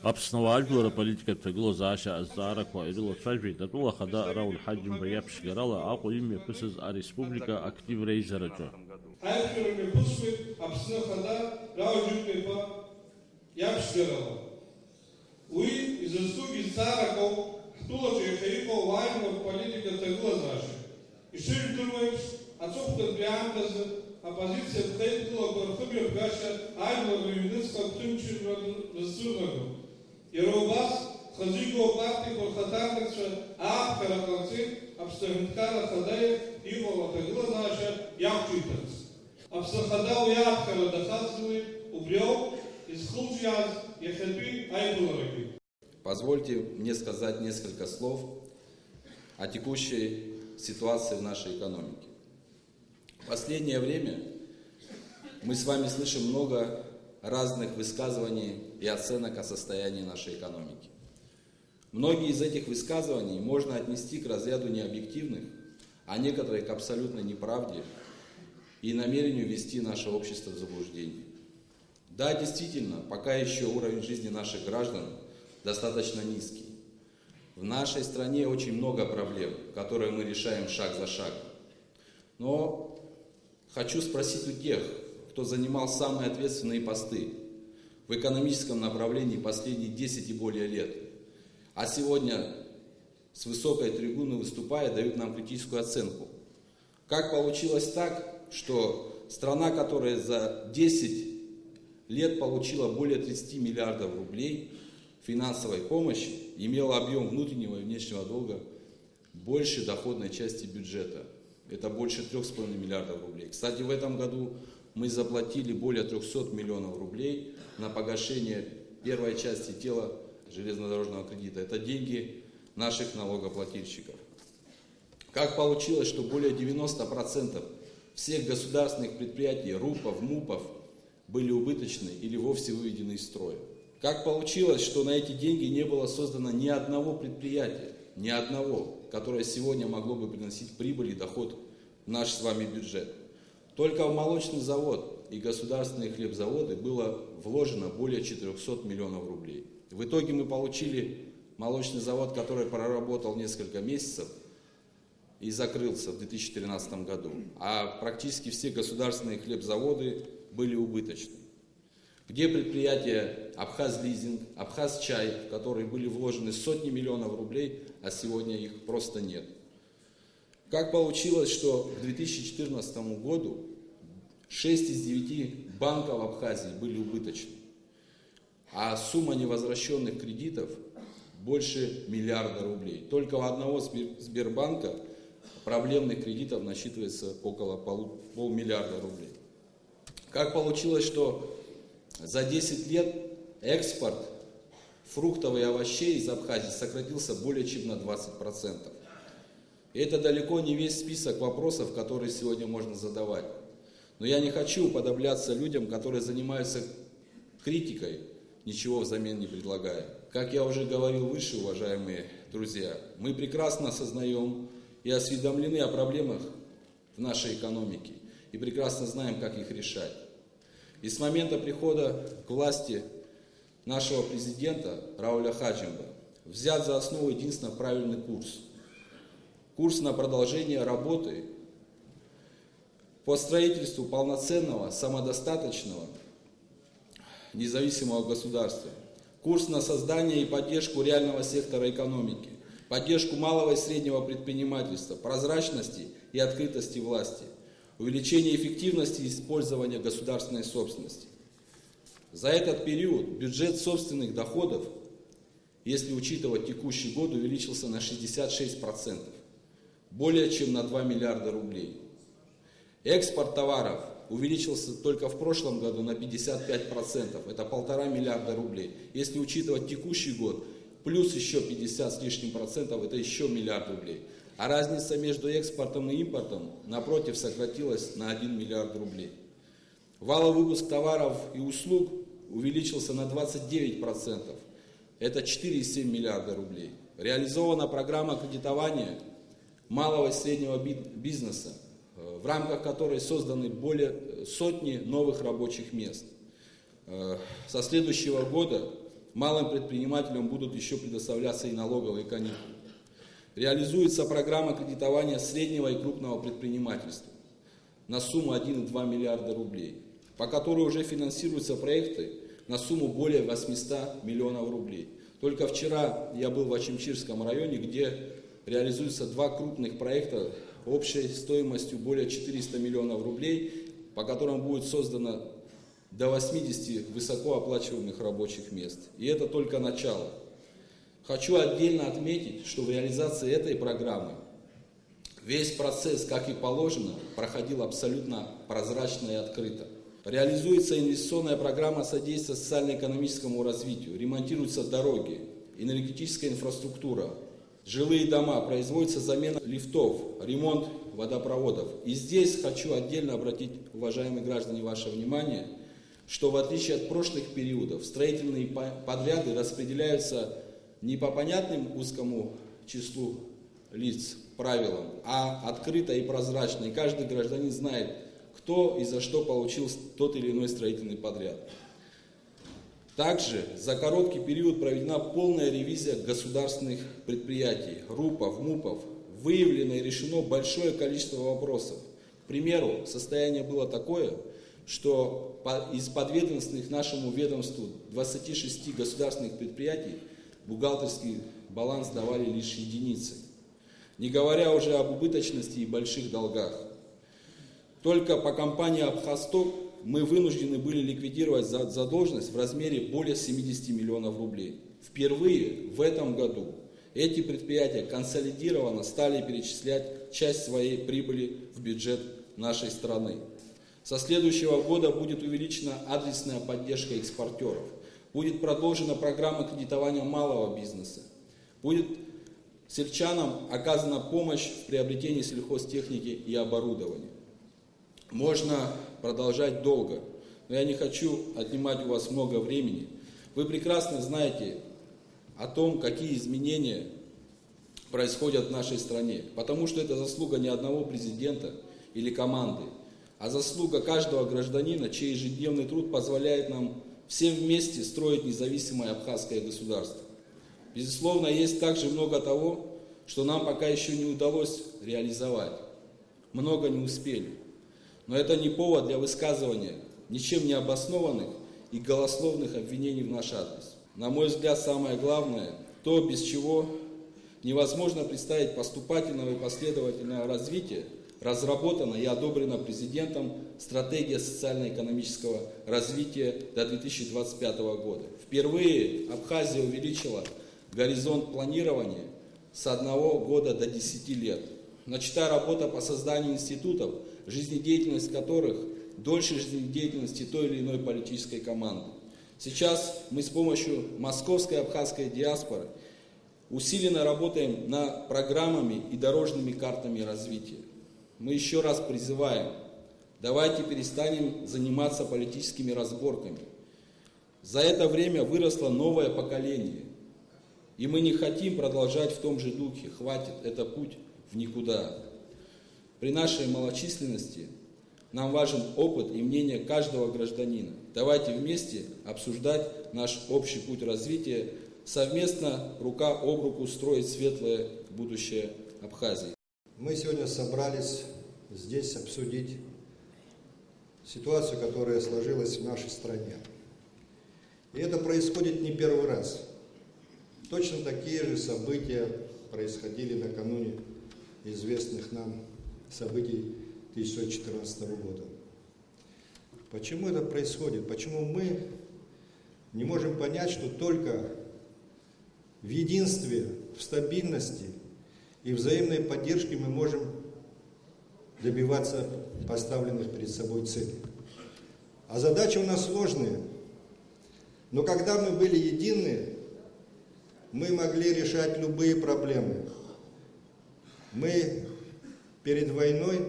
Апснава ажәлара политикатә ҭагылазаашьа азҵаарақәа ирылацәажәеит атәыла ахада Рауль Ҳаџьымба иаԥшьгарала Аҟәа имҩаԥысыз ареспублика актив реизараҿы. Аиқәшәара мҩаԥысуеит Аԥсны ахада Рауль Ҳаџьымба иаԥшьгарала. Уи изызкугьы зҵаарак ауп ҳтәылаҿы иахьа иҟоу ажәлар политикатә ҭагылазаашьа. Ишыжәдыруа еиԥш, аҵыхәтәантәи аамҭазы апозициа ԥхеидкылақәа рхымҩаԥгашьа ажәлар рыҩнуҵҟа ҭынчра рызцәырнагон. Иара убас хазы игоу апартиақәа рхаҭарнакцәа ааԥхьара ҟарҵеит Аԥсны Аҳәынҭқар Ахада иҟало аҭагылазаашьа иақәҿиҭырц. Аԥсны Ахада уи ааԥхьара дахаҵгылеит, убри ауп изхылҿиааз иахьатәи аиԥыларагьы. Позвольте мне сказать несколько слов о текущей ситуации в нашей экономике. В последнее время мы с вами слышим много разных высказываний и оценок о состоянии нашей экономики. Многие из этих высказываний можно отнести к разряду необъективных, а некоторые к абсолютной неправде и намерению ввести наше общество в заблуждение. Да, действительно, пока еще уровень жизни наших граждан достаточно низкий. В нашей стране очень много проблем, которые мы решаем шаг за шагом. Но хочу спросить у тех, кто занимал самые ответственные посты в экономическом направлении последние 10 и более лет, а сегодня с высокой трибуны выступая дают нам критическую оценку. Как получилось так, что страна, которая за 10 лет получила более 30 миллиардов рублей финансовой помощи, имела объем внутреннего и внешнего долга больше доходной части бюджета. Это больше 3,5 миллиардов рублей. Кстати, в этом году мы заплатили более 300 миллионов рублей на погашение первой части тела железнодорожного кредита. Это деньги наших налогоплательщиков. Как получилось, что более 90% всех государственных предприятий, РУПов, МУПов были убыточны или вовсе выведены из строя? Как получилось, что на эти деньги не было создано ни одного предприятия, ни одного, которое сегодня могло бы приносить прибыль и доход в наш с вами бюджет? Только в молочный завод и государственные хлебзаводы было вложено более 400 миллионов рублей. В итоге мы получили молочный завод, который проработал несколько месяцев и закрылся в 2013 году. А практически все государственные хлебзаводы были убыточны. Где предприятия Абхазлизинг, Абхазчай, в которые были вложены сотни миллионов рублей, а сегодня их просто нет? Как получилось, что к 2014 году 6 из 9 банков Абхазии были убыточны, а сумма невозвращенных кредитов больше миллиарда рублей? Только у одного Сбербанка проблемных кредитов насчитывается около полмиллиарда рублей. Как получилось, что за 10 лет экспорт фруктов и овощей из Абхазии сократился более чем на 20%. И это далеко не весь список вопросов, которые сегодня можно задавать. Но я не хочу уподобляться людям, которые занимаются критикой, ничего взамен не предлагая. Как я уже говорил выше, уважаемые друзья, мы прекрасно осознаем и осведомлены о проблемах в нашей экономике и прекрасно знаем, как их решать. И с момента прихода к власти нашего президента Рауля Ҳаџьымба взят за основу единственно правильный курс. Курс на продолжение работы по строительству полноценного, самодостаточного, независимого государства. Курс на создание и поддержку реального сектора экономики, поддержку малого и среднего предпринимательства, прозрачности и открытости власти, увеличение эффективности использования государственной собственности. За этот период бюджет собственных доходов, если учитывать текущий год, увеличился на 66%, более чем на 2 миллиарда рублей. Экспорт товаров увеличился только в прошлом году на 55%, это 1,5 миллиарда рублей. Если учитывать текущий год, плюс еще 50 с лишним процентов, это еще миллиард рублей. А разница между экспортом и импортом, напротив, сократилась на 1 миллиард рублей. Валовый выпуск товаров и услуг увеличился на 29%, это 4,7 миллиарда рублей. Реализована программа кредитования малого и среднего бизнеса, в рамках которой созданы более сотни новых рабочих мест. Со следующего года Малым предпринимателям будут еще предоставляться и налоговые каникулы. Реализуется программа кредитования среднего и крупного предпринимательства на сумму 1,2 миллиарда рублей, по которой уже финансируются проекты на сумму более 800 миллионов рублей. Только вчера я был в Ачимчирском районе, где реализуются два крупных проекта общей стоимостью более 400 миллионов рублей, по которым будет создано до 80 высокооплачиваемых рабочих мест. И это только начало. Хочу отдельно отметить, что в реализации этой программы весь процесс, как и положено, проходил абсолютно прозрачно и открыто. Реализуется инвестиционная программа содействия социально-экономическому развитию, ремонтируются дороги, энергетическая инфраструктура, жилые дома, производится замена лифтов, ремонт водопроводов. И здесь хочу отдельно обратить, уважаемые граждане, ваше внимание, что в отличие от прошлых периодов, строительные подряды распределяются не по понятным узкому числу лиц, правилам, а открыто и прозрачно. И каждый гражданин знает, кто и за что получил тот или иной строительный подряд. Также за короткий период проведена полная ревизия государственных предприятий, РУПов, МУПов. Выявлено и решено большое количество вопросов. К примеру, состояние было такое, что из подведомственных нашему ведомству 26 государственных предприятий бухгалтерский баланс давали лишь единицы. Не говоря уже об убыточности и больших долгах. Только по компании «Абхазток» мы вынуждены были ликвидировать задолженность в размере более 70 миллионов рублей. Впервые в этом году эти предприятия консолидированно стали перечислять часть своей прибыли в бюджет нашей страны. Со следующего года будет увеличена адресная поддержка экспортеров. Будет продолжена программа кредитования малого бизнеса. Будет сельчанам оказана помощь в приобретении сельхозтехники и оборудования. Можно продолжать долго, но я не хочу отнимать у вас много времени. Вы прекрасно знаете о том, какие изменения происходят в нашей стране, потому что это заслуга не одного президента или команды, а заслуга каждого гражданина, чей ежедневный труд позволяет нам всем вместе строить независимое абхазское государство. Безусловно, есть также много того, что нам пока еще не удалось реализовать. Много не успели. Но это не повод для высказывания ничем не обоснованных и голословных обвинений в наш адрес. На мой взгляд, самое главное, то, без чего невозможно представить поступательного и последовательного развития, разработана и одобрена президентом стратегия социально-экономического развития до 2025 года. Впервые Абхазия увеличила горизонт планирования с 1 года до 10 лет. Начата работа по созданию институтов, жизнедеятельность которых дольше жизнедеятельности той или иной политической команды. Сейчас мы с помощью московской абхазской диаспоры усиленно работаем над программами и дорожными картами развития. Мы еще раз призываем, давайте перестанем заниматься политическими разборками. За это время выросло новое поколение, и мы не хотим продолжать в том же духе. Хватит, это путь в никуда. При нашей малочисленности нам важен опыт и мнение каждого гражданина. Давайте вместе обсуждать наш общий путь развития, совместно, рука об руку, строить светлое будущее Абхазии. Мы сегодня собрались здесь обсудить ситуацию, которая сложилась в нашей стране. И это происходит не первый раз. Точно такие же события происходили накануне известных нам событий 1914 года. Почему это происходит? Почему мы не можем понять, что только в единстве, в стабильности и взаимной поддержке мы можем добиваться поставленных перед собой целей? А задачи у нас сложные. Но когда мы были едины, мы могли решать любые проблемы. Мы перед войной,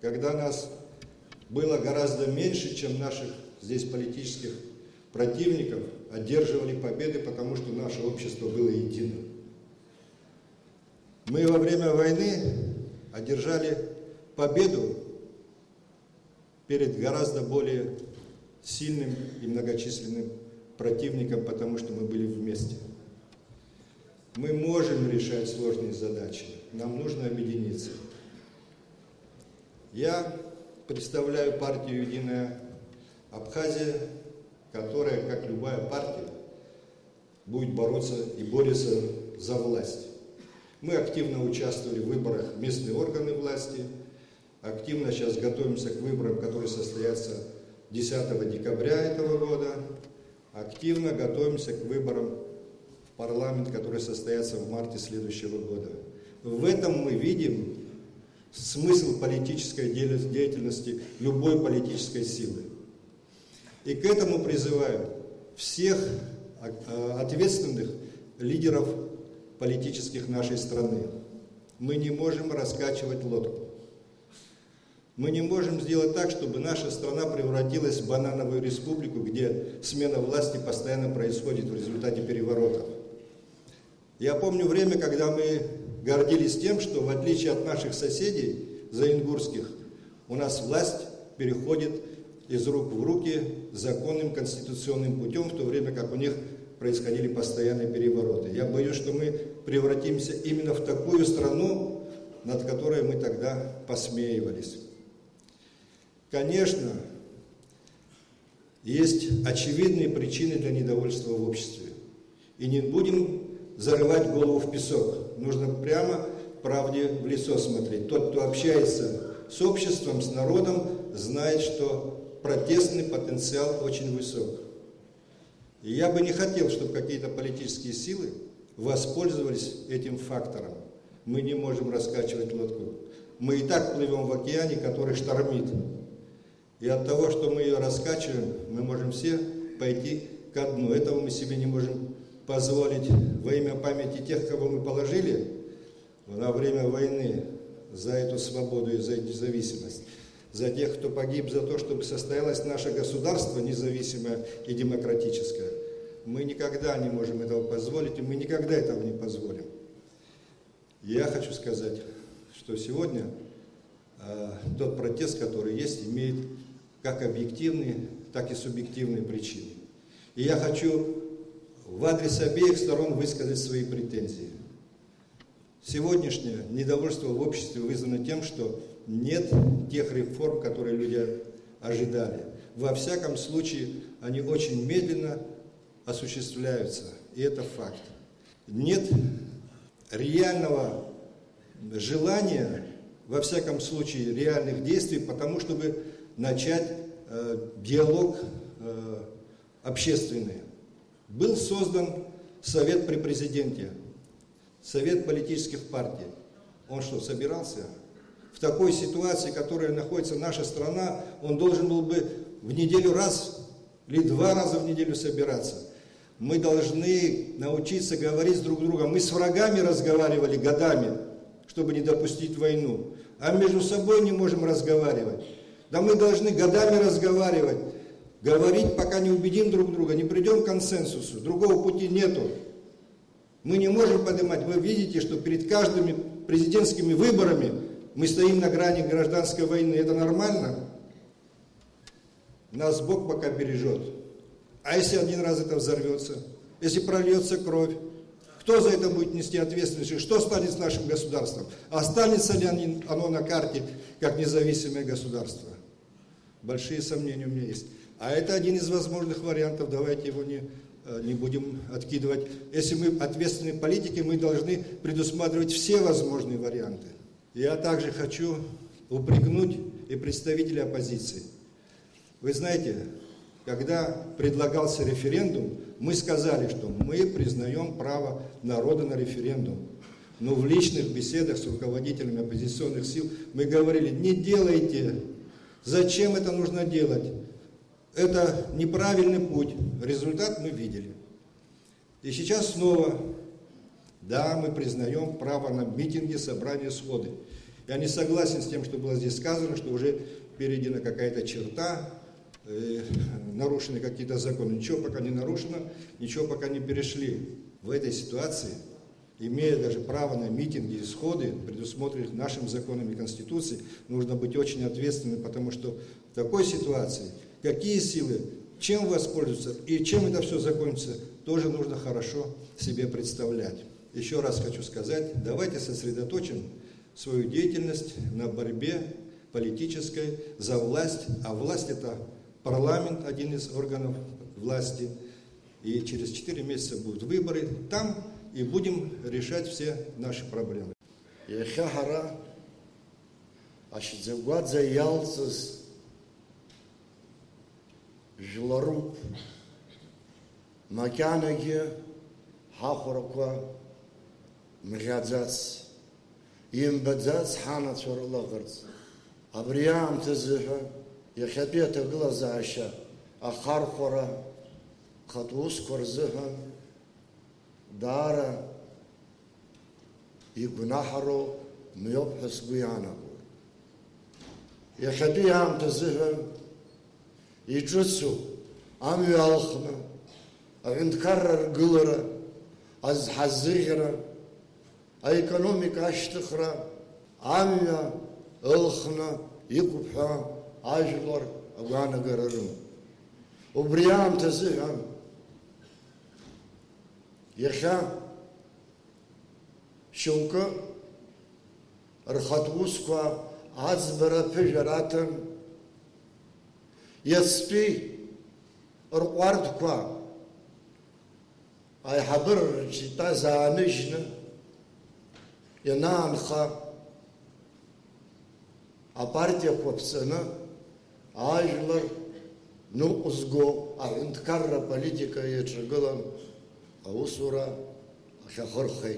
когда нас было гораздо меньше, чем наших здесь политических противников, одерживали победы, потому что наше общество было единым. Мы во время войны одержали победу перед гораздо более сильным и многочисленным противником, потому что мы были вместе. Мы можем решать сложные задачи, нам нужно объединиться. Я представляю партию «Единая Абхазия», которая, как любая партия, будет бороться и борется за власть. Мы активно участвовали в выборах в местные органы власти, активно сейчас готовимся к выборам, которые состоятся 10 декабря этого года, активно готовимся к выборам в парламент, которые состоятся в марте следующего года. В этом мы видим смысл политической деятельности любой политической силы. И к этому призываю всех ответственных лидеров политических нашей страны. Мы не можем раскачивать лодку. Мы не можем сделать так, чтобы наша страна превратилась в банановую республику, где смена власти постоянно происходит в результате переворотов. Я помню время, когда мы гордились тем, что в отличие от наших соседей заингурских, у нас власть переходит из рук в руки законным конституционным путем, в то время как у них происходили постоянные перевороты. Я боюсь, что мы превратимся именно в такую страну, над которой мы тогда посмеивались. Конечно, есть очевидные причины для недовольства в обществе. И не будем зарывать голову в песок. Нужно прямо правде в лицо смотреть. Тот, кто общается с обществом, с народом, знает, что протестный потенциал очень высок. И я бы не хотел, чтобы какие-то политические силы воспользовались этим фактором. Мы не можем раскачивать лодку. Мы и так плывем в океане, который штормит. И от того, что мы ее раскачиваем, мы можем все пойти ко дну. Этого мы себе не можем позволить во имя памяти тех, кого мы положили во время войны за эту свободу и за независимость. За тех, кто погиб за то, чтобы состоялось наше государство независимое и демократическое. Мы никогда не можем этого позволить, и мы никогда этого не позволим. Я хочу сказать, что сегодня тот протест, который есть, имеет как объективные, так и субъективные причины. И я хочу в адрес обеих сторон высказать свои претензии. Сегодняшнее недовольство в обществе вызвано тем, что нет тех реформ, которые люди ожидали. Во всяком случае, они очень медленно осуществляются, и это факт. Нет реального желания, во всяком случае, реальных действий, потому чтобы начать диалог общественный. Был создан совет при президенте, совет политических партий. Он что, собирался? В такой ситуации, в которой находится наша страна, он должен был бы в неделю раз или 2 раза в неделю собираться. Мы должны научиться говорить друг с другом. Мы с врагами разговаривали годами, чтобы не допустить войну, а между собой не можем разговаривать. Да мы должны годами разговаривать, говорить, пока не убедим друг друга, не придем к консенсусу. Другого пути нету. Мы не можем поднимать. Вы видите, что перед каждыми президентскими выборами мы стоим на грани гражданской войны. Это нормально? Нас Бог пока бережет. А если один раз это взорвется? Если прольется кровь? Кто за это будет нести ответственность? Что станет с нашим государством? Останется ли оно на карте как независимое государство? Большие сомнения у меня есть. А это один из возможных вариантов. Давайте его не будем откидывать. Если мы ответственные политики, мы должны предусматривать все возможные варианты. Я также хочу упрекнуть и представителей оппозиции. Вы знаете, когда предлагался референдум, мы сказали, что мы признаем право народа на референдум. Но в личных беседах с руководителями оппозиционных сил мы говорили: не делайте, зачем это нужно делать? Это неправильный путь. Результат мы видели. И сейчас снова, да, мы признаем право на митинги, собрания, сходы. Я не согласен с тем, что было здесь сказано, что уже перейдена какая-то черта, нарушены какие-то законы. Ничего пока не нарушено, ничего пока не перешли. В этой ситуации, имея даже право на митинги и сходы, предусмотренных нашим законом и Конституцией, нужно быть очень ответственным, потому что в такой ситуации какие силы чем воспользуются и чем это все закончится, тоже нужно хорошо себе представлять. Еще раз хочу сказать, давайте сосредоточим свою деятельность на борьбе политической за власть, а власть это парламент, один из органов власти, и через 4 месяца будут выборы, там и будем решать все наши проблемы. Жларуп, макянаги, хахураква, мгадzaц, имбадzaц, хана цурлагарц. Абриам тезиха, яхапета глазаша, ахархора, хатус корзиха, дара, и гунахаро, мьёбхас гуянагу. Яхапиам тезиха, يجلسوا عم يالخنا عند كرر قلرة از حزيرة ايكونوميك اشتخرة عم يالخنا يقبحا عجلر اوانا قررم وبريام تزيهم يخا شوكا رخطوسكوا عزبرة فجراتم يسبي رقواردكوا اي حبر جتا زانجنا ينانخا ابارتيا كوبسنا اجلر نوزغو عند كرر политика يتشغلن اوسورا خخرخي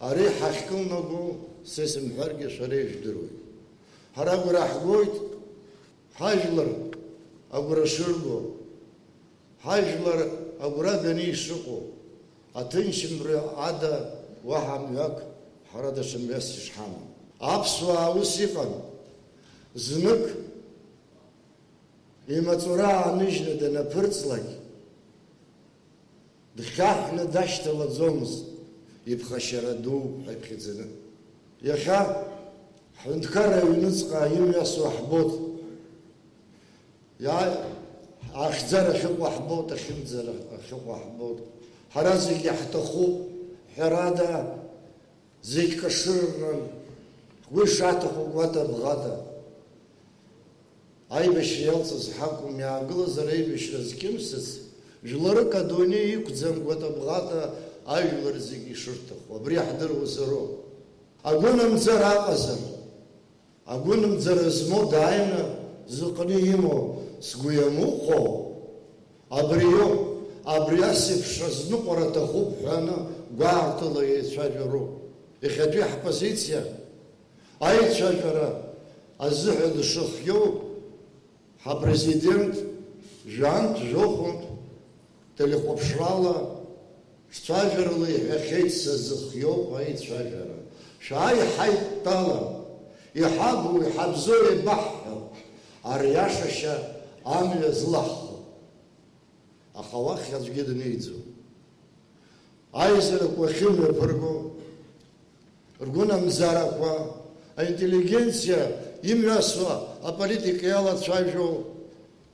اري حشكلنغو سيسم فرق شريف دروي هرغ راحغويت حاجلر أقرأ شرقو حاجلر أقرأ بني شقو أتنشم عدا وهم يك حرد شمس شحام أبسوا وسيقا زنك إما ترى نجنة دنا برتلك دخاحنا دشت لزومز يبخى شردو يبخى زنا يخا حنتكرر ونسقى يميس وحبوط يا أخزر خو حبوط خنزر خو حبوط حرازي يحتخو حرادا زي كشرن وشاتخو قوتا بغادا أي باش يلصص حقهم يعقل زري باش رزكمسس جلرك دوني يكزم قوتا بغادا أي جلرزي شرتخو بريح در وزرو أقولم زرا قزر أقولم زر زمو دايما زقنيمو سقويموخو أبريو أبرياسف شزنو قراتخو بحانا قارتلا يتشاجرو يخدوي حبازيتيا أي تشاجرا الزهد الشخيو حبريزيدنت جانت جوخنت تليخو بشرالا شتاجرلي يخيتس الزخيو أي تشاجرا شاي حي طالا يحابوا يحبزوا يبحثوا أرياشة عامل زلخ أخواخ يزجد نيزو عايزلك وخيم يفرقوا رجونا مزارقوا интеллигенция имясва а политика яла цайжо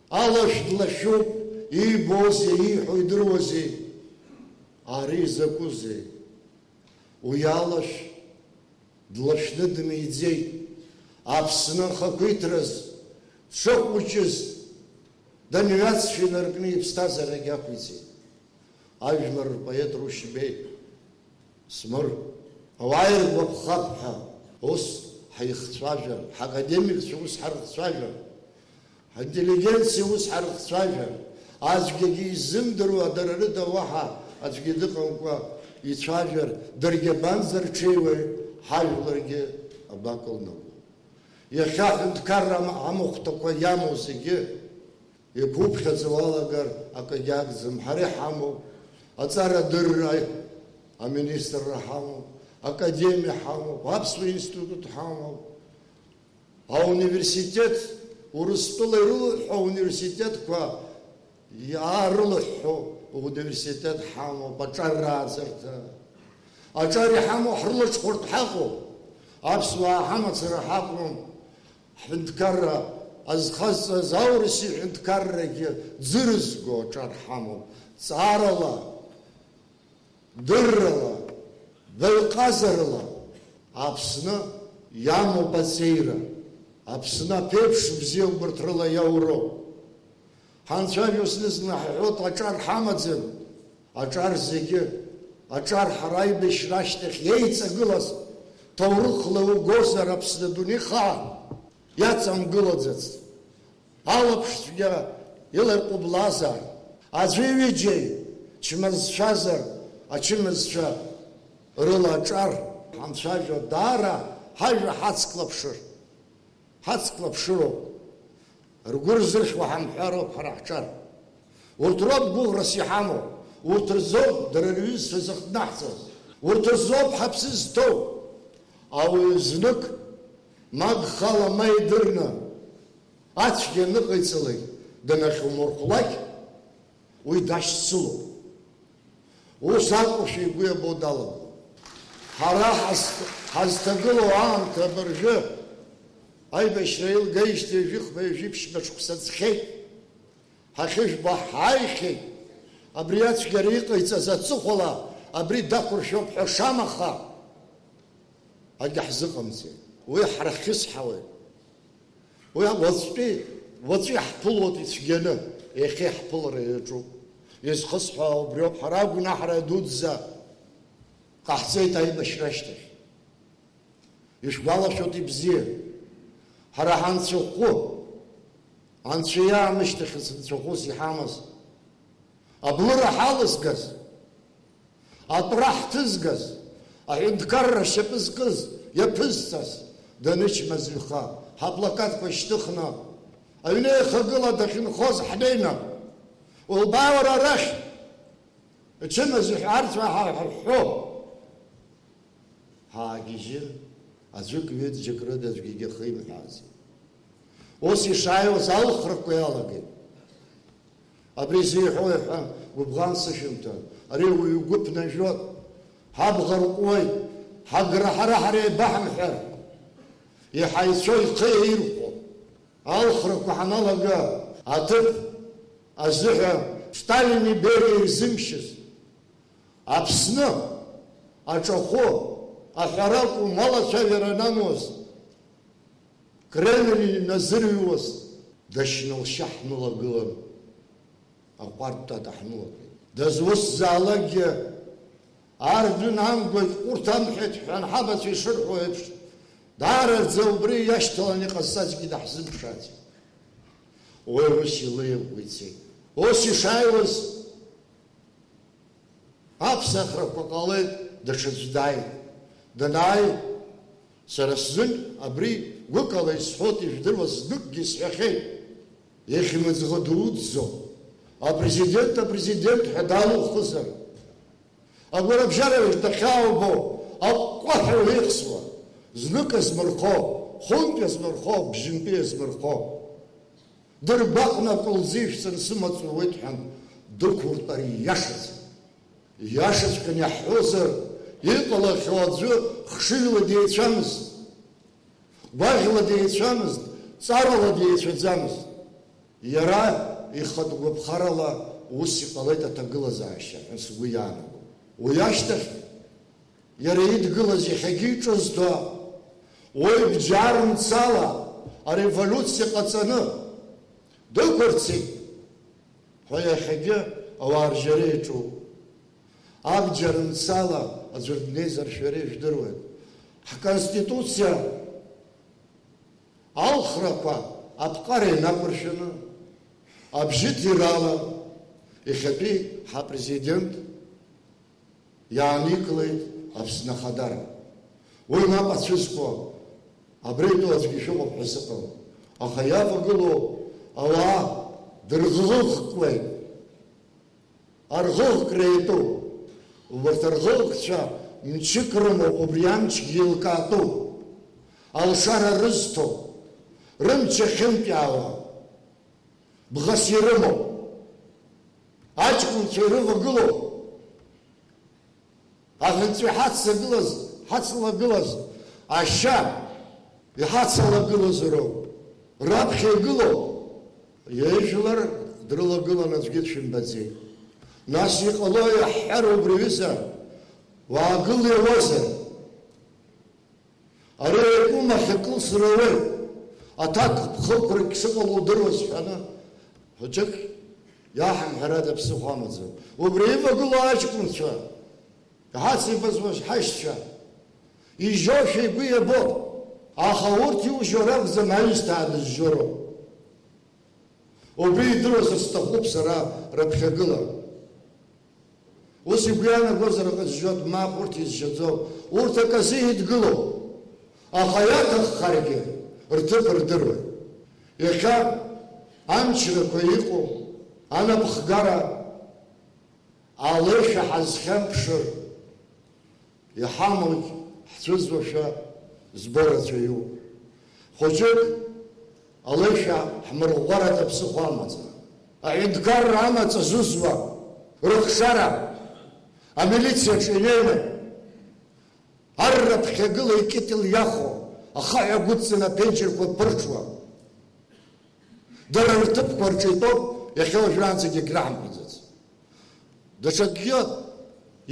алаш длашуп и бози и хойдрози ари закузи уялаш длашны дмидзей апсына хакытраз шок учыз данюяц шинаркни пстазара гякуйзи ажмар поэт рушбей смр вайр вабхабха ос حيختواجر حاكاديميك سوس حرختواجر انتليجنسي وس حرختواجر ازجي زندرو درردا وها ازجي دقنقوا يتواجر درجه بانزر تشيوي حالورجي اباكلنو يخاف نتكرم عمختكو ياموسجي يكوب خزوالاغر اكاجاك زمحري حمو اصار درراي امينستر رحمو Академия хамов, Апсвый институт хамов, а университет урыстылы а университет ква ярылы университет хамов, бачаразерта, ачари хамов хрлыч курт хаков, Апсва хамацера хаков, хвинткара азхазҵаз аурыс иҳәынҭқаррагьы ӡырызго аҿар ҳамоуп. ҵаарала, дыррала, баҩҟазарала Аԥсны иамоуп аҵеира. Аԥсны аԥеиԥш бзиа убарҭ рыла иауроуп. Ҳанцәажәо зны-зны ҳҳәоит аҿар ҳамаӡам. Аҿар зегьы, аҿар ҳара аибашьра ашьҭахь иеиҵагылаз ҭоурыхла угозар Аԥсны адунеи хаан иаҵамгылаӡацт. Алаԥшцәгьа иларҟәыблазар, аӡәы ҩыџьеи чмазцәазар, ачымазцәа рыла аҿар ҳанцәажәо даара ҳажәа ҳацклаԥшыроуп. Ргәы рзырхьуа ҳамҳәароуп ҳара ҳҿар. Урҭ роуп гәыӷрас иҳамоу, урҭ рзоуп дара рҩызцәа зыхҭнаҳҵаз, урҭ рзоуп ҳаԥсы зҭоу. Ауаҩы знык магхала ма идырны ацәгьа ныҟаиҵалак данахьумырхәлак, уи дашьцылоуп. Ус акәушәа игәы иабо далагом. Ҳара ҳазҭагылоу аамҭа абыржәы аибашьра илгаижьҭеи жәыхба-жәиԥшьба шықәса ҵхьеит. Ҳахьыжәбо ҳааихьеит. Абри ацәгьара иҟаиҵаз аҵыхәала абри дақәыршәоуп ҳәа шамаха акгьы ҳзыҟамҵеит. Уи ҳрахьысҳауеит. Уи уаҵәы иаҳԥылоит ицәгьаны, иахьа иаҳԥылара иаҿуп. Изхысҳәо убриоуп, ҳара агәнаҳара дуӡӡа ҟаҳҵеит аибашьра ашьҭахь. Ишәгәалашәоит ибзиа. Ҳара ҳанцәахәы, анцәа иаамышьҭахьыц нцәахәыс иҳамаз, аблыра ҳалызгаз, атәра ҳҭызгаз, аҳәынҭқарра шьапы зкыз, иаԥызҵаз данычмазаҩха, ҳаплакатқәа шьҭыхны, аҩны еихагыла дахьынхоз ҳнеины, улбаа уара арахь, ачымазаҩ арҵәаа ҳарҳәо, ҳаагьежьын, аӡәык ҩыџьак рыда аӡәгьы химҳәаазеит. Ус ишааиуаз алхрақәа иалагеит. Абри зеиҳәои ҳәа гәыбӷан сышәымҭан. Ари уаҩ игәы ԥнажәот, ҳабӷа рҟәуеит, ҳаграҳара ҳара еибаҳамҳәар, иҳаицәо ихы еирхәо. Алхрақәа ҳаналага аҭыԥ азыҳәа Сталини Бериа ирзымшьыз, Аԥсны аҿахәы аҳәарақәа малацәажәара анамоз, Кремль иназырҩуаз, дашьнылшьа ҳнылагылан, аҟәардәтата ҳнылагеит. Дызусзаалакгьы ардәын амгәагь урҭ амҳәеит ҳәан ҳабацәа ишырҳәо еиԥш, даараӡа убри иашьҭалан иҟазҵазгьы даҳзымԥшааӡеит. Уи ус илеиӷьу ицеит. Ус ишааиуаз аԥсахрақәа ҟалеит, даҽаӡә дааит. Данааи, сара сзын абри гәыкала исҳәоит, ижәдыруаз зныкгьы сҳәахьеит. Ихьмыӡӷ дуӡӡо, апрезидент ҳәа далухызар, агәарабжьара дахьааубо, аҟәҟәаҳәа уеихсуа, знык азмырхо, хәынтә азмырхо, бжьынтәи азмырхо. Дыргәаҟны акәылӡишәҵан сымаҵуеит ҳәан дықәуртәар ииашаӡам. Ииашаҵәҟьан иаҳҳәозар, иҟалахьоу аӡәы хшыҩла деицәамызт, гәаӷьла деицәамызт, ҵарала деицәаӡамызт. Иара ихатә гәаԥхарала ус иҟалеит аҭагылазаашьа ҳәа сгәы иаанаго. Уи ашьҭахь иара идгылаз иахьагьы иҿызҭуа, уи бџьармцала ареволюциа ҟаҵаны дықәырцеит ҳәа иахьагьы ауаа ржьара иаҿуп. Абџьармцала аӡәыр днеизар шәара ижәдыруеит. Ҳконституциа алхрақәа апҟара инақәыршәаны, абжьыҭирала иахьатәи ҳапрезидент иааникылеит Аԥсны Ахадара. Уи мап ацәызкуа, абреитәу аӡәгьы шәыҟоуп ҳәа сыҟам. Аха иавагылоу ауаа дырӷыӷкуеит. Арӷыӷкра иатәуп. Убарҭ арӷыӷкцәа мчык рымоуп, убри амчгьы еилкаатәуп. Алшара рызҭоуп, рымч ахьынтәаауа, бӷас ирымоуп. Аҷкәынцәа ирывагылоуп. Аҳәынҵәа ҳацлагылаз, ашьа иҳацалагылазароуп. раԥхьа игылоуп, еижәлар дрылагылан аӡәгьы дшәымбаӡеит. Нас иҟало иаҳҳәар убри аҩыза, уаагыл иауазар. Ари акәым ахьакылсра ауеит, аҭак ԥхықәрагь шыҟало удыруаз ҳәаны, хәыҷык иаҳамҳәарада ԥсыхәа амаӡам. Убри ивагыло аҷкәынцәа, иҳацибазуаз ҳаишьцәа, ижьошәа игәы иабоуп, аха урҭ иужьо ракәӡам аҩсҭаа дызжьороуп. Убри идыруазар сҭахуп сара раԥхьагыла. Ус игәы иаанагозар аҟазжьот, мап, урҭ изжьаӡоуп, урҭ аказы идгылоуп, аха иаҭаххаргьы рҭыԥ рдыруеит. Иахьа амчрақәа иҟоу, анапхгара, алеишәа ҳазхьамԥшыр, иҳамоугь ҳцәыӡуашәа зборацәа иоуп. Хәыҷык алеишәа ҳмырӷәӷәарада ԥсыхәа амаӡам. Аҳәынҭқарра амаҵ зузуа, рыхшара, амилициаҿы инеины, арраԥхьагыла икьытел иахо, ахаҳә агәыдҵаны аԥенџьырқәа ԥырҽуа, дара рҭыԥқәа рҿы итәоуп, иахьа уажәраанӡагьы агьраҳамҳәаӡац. Даҽакгьы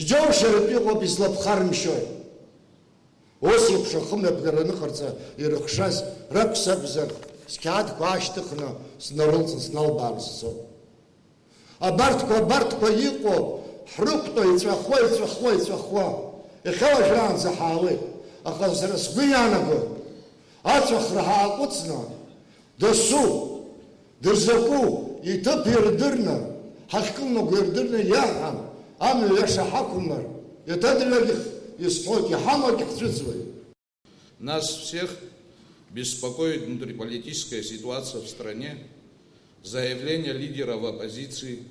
иџьоушьаратәы иҟоуп излаԥхармшьоит. Ус еиԥш ахымҩаԥгара аныҟарҵа ирыхшаз ракәзар, сқьаадқәа аашьҭыхны снарылҵын сналбааны сцоит. Абарҭқәа иҟоуп, ҳрықәтәо иҵәахуа. Иахьа уажәраанӡа ҳаауеит, аха сара сгәы иаанагоит, ацәахра ҳааҟәыҵны, дасу, дырзакәу, иҭыԥ ирдырны, ҳахькылнаго ирдырны иаҳам, амҩа иаша ҳақәымлар, иаҭадырҩагьых исҳәоит, иҳамагь ҳцәыӡуеит. Нас всех беспокоит внутриполитическая ситуация в стране, заявления лидеров оппозиции,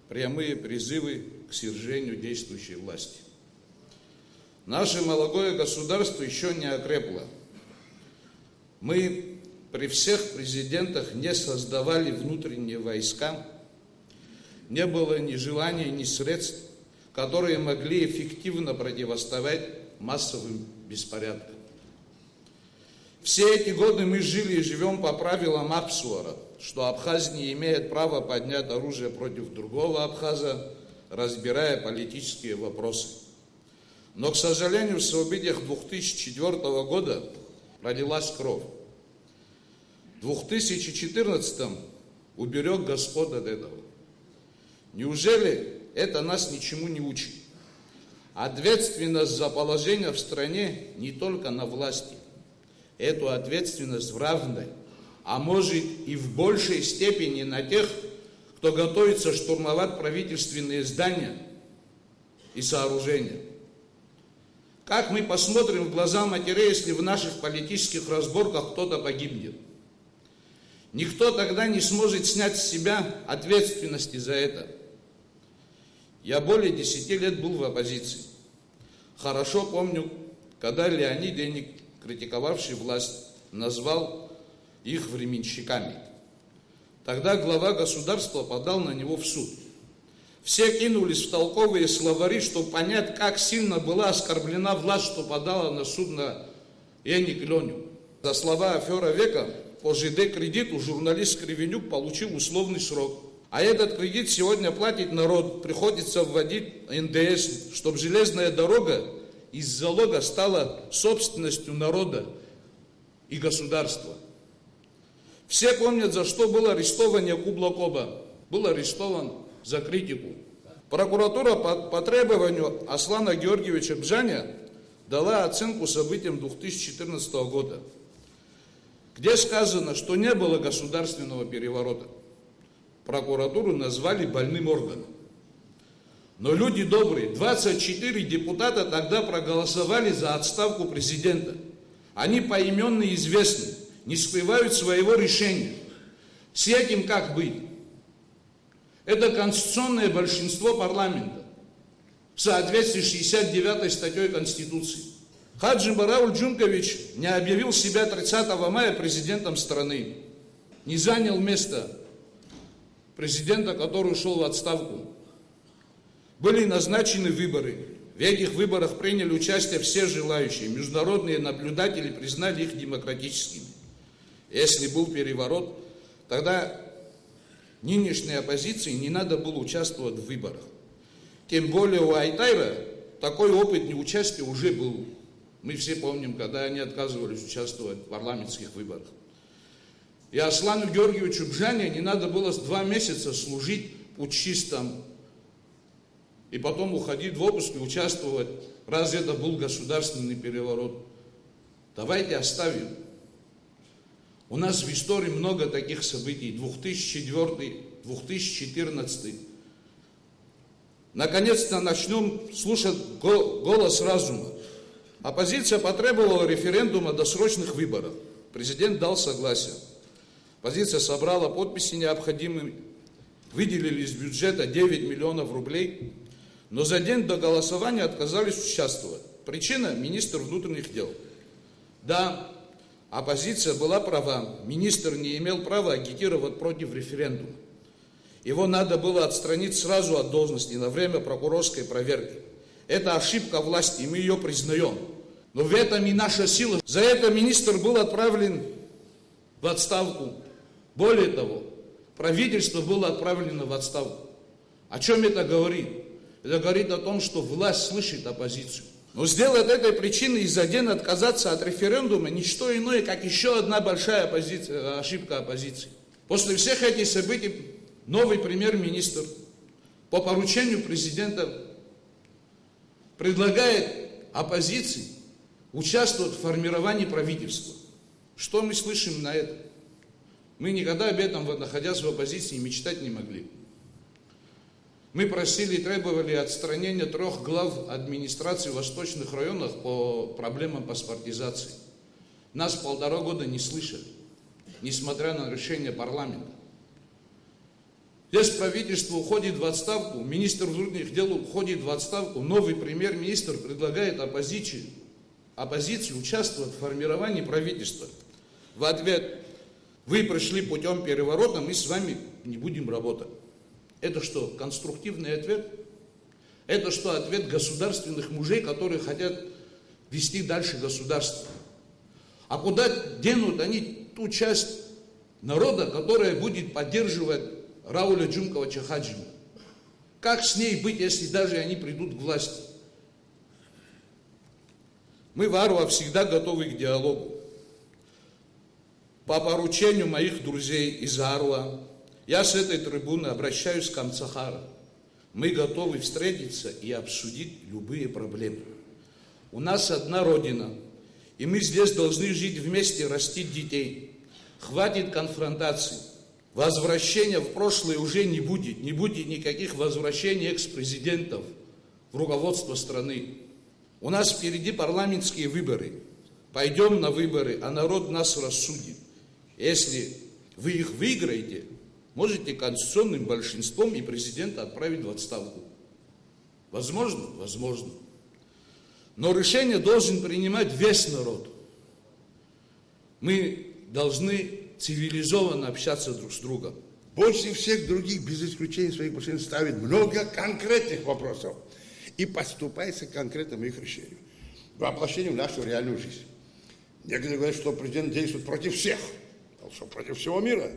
прямые призывы к свержению действующей власти. Наше молодое государство еще не окрепло. Мы при всех президентах не создавали внутренние войска, не было ни желания, ни средств, которые могли эффективно противостоять массовым беспорядкам. Все эти годы мы жили и живем по правилам Апсуара, что абхаз не имеет права поднять оружие против другого абхаза, разбирая политические вопросы. Но, к сожалению, в событиях 2004 года пролилась кровь. В 2014 уберег Господь от этого. Неужели это нас ничему не учит? Ответственность за положение в стране не только на власти. Эту ответственность в равной, а может и в большей степени на тех, кто готовится штурмовать правительственные здания и сооружения. Как мы посмотрим в глаза матерей, если в наших политических разборках кто-то погибнет? Никто тогда не сможет снять с себя ответственности за это. Я более 10 лет был в оппозиции. Хорошо помню, когда Леонид Эник, критиковавший власть, назвал их временщиками. Тогда глава государства подал на него в суд. Все кинулись в толковые словари, чтобы понять, как сильно была оскорблена власть, что подала на суд на Эник Леню. За слова афера века по ЖД-кредиту журналист Кривенюк получил условный срок. А этот кредит сегодня платит народ, приходится вводить НДС, чтобы железная дорога из залога стала собственностью народа и государства. Все помнят, за что был арестован Кублакоба. Был арестован за критику. Прокуратура по требованию Аслана Георгиевича Бжаня дала оценку событиям 2014 года, где сказано, что не было государственного переворота. Прокуратуру назвали больным органом. Но люди добрые, 24 депутата тогда проголосовали за отставку президента. Они поименно известны, не скрывают своего решения. С этим как быть? Это конституционное большинство парламента в соответствии с 69 статьей Конституции. Хаджи Барауль Джункович не объявил себя 30 мая президентом страны, не занял место президента, который ушел в отставку. Были назначены выборы. В этих выборах приняли участие все желающие. Международные наблюдатели признали их демократическими. Если был переворот, тогда нынешней оппозиции не надо было участвовать в выборах. Тем более у Айтайра такой опыт неучастия уже был. Мы все помним, когда они отказывались участвовать в парламентских выборах. И Аслану Георгиевичу Бжане не надо было 2 месяца служить путчистам и потом уходить в отпуск и участвовать. Разве это был государственный переворот? Давайте оставим. У нас в истории много таких событий. 2004, 2014. Наконец-то начнем слушать голос разума. Оппозиция потребовала референдума о досрочных выборах. Президент дал согласие. Оппозиция собрала подписи необходимые, выделили из бюджета 9 миллионов рублей, но за день до голосования отказались участвовать. Причина – министр внутренних дел. Да, оппозиция была права, министр не имел права агитировать против референдума. Его надо было отстранить сразу от должности на время прокурорской проверки. Это ошибка власти, и мы ее признаем. Но в этом и наша сила. За это министр был отправлен в отставку. Более того, правительство было отправлено в отставку. О чем это говорит? Это говорит о том, что власть слышит оппозицию. Но сделать этой причиной из-за день отказаться от референдума не что иное, как еще одна большая ошибка оппозиции. После всех этих событий новый премьер-министр по поручению президента предлагает оппозиции участвовать в формировании правительства. Что мы слышим на это? Мы никогда об этом, находясь в оппозиции, мечтать не могли. Мы просили и требовали отстранения 3 глав администрации в восточных районах по проблемам паспортизации. Нас 1,5 года не слышали, несмотря на решение парламента. Здесь правительство уходит в отставку, министр внутренних дел уходит в отставку, новый премьер-министр предлагает оппозиции участвовать в формировании правительства. В ответ: вы пришли путем переворота, мы с вами не будем работать. Это что, конструктивный ответ? Это что, ответ государственных мужей, которые хотят вести дальше государство? А куда денут они ту часть народа, которая будет поддерживать Рауля Джумковича Хаджима? Как с ней быть, если даже они придут к власти? Мы в Аруа всегда готовы к диалогу. По поручению моих друзей из Аруа, я с этой трибуны обращаюсь к Амцахару. Мы готовы встретиться и обсудить любые проблемы. У нас одна Родина, и мы здесь должны жить вместе, растить детей. Хватит конфронтаций. Возвращения в прошлое уже не будет. Не будет никаких возвращений экс-президентов в руководство страны. У нас впереди парламентские выборы. Пойдем на выборы, а народ нас рассудит. Если вы их выиграете, можете конституционным большинством и президента отправить в отставку. Возможно? Возможно. Но решение должен принимать весь народ. Мы должны цивилизованно общаться друг с другом. Больше всех других, без исключения своих машин, ставит много конкретных вопросов и поступается к конкретному их решению, воплощению в нашу реальную жизнь. Некоторые говорят, что президент действует против всех, а что против всего мира.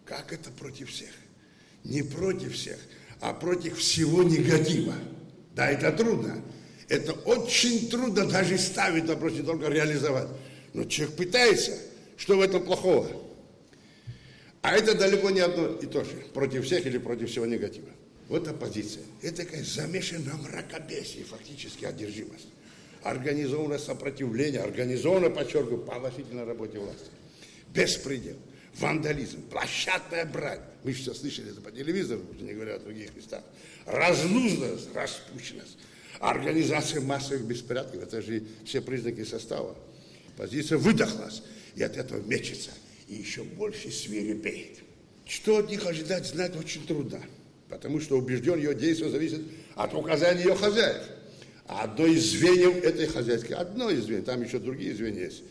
Как это против всех? Не против всех, а против всего негатива. Да, это трудно. Это очень трудно даже ставить вопрос, не только реализовать. Но человек пытается. Что в этом плохого? А это далеко не одно и то же. Против всех или против всего негатива. Вот оппозиция. Это такая замешанная мракобесие, фактически одержимость. Организованное сопротивление, организованное, подчеркиваю, положительной работе власти. Беспредел, вандализм, площадная брань. Мы все слышали это по телевизору, не говоря о других местах. Разнузданность, распущенность, организация массовых беспорядков. Это же все признаки состава. Оппозиция выдохлась. И от этого мечется. И еще больше свирепеет. Что от них ожидать, знать очень трудно. Потому что убежден, ее действие зависит от указаний ее хозяев. А одно из звеньев этой хозяйской, одно из звеньев, там еще другие звенья есть.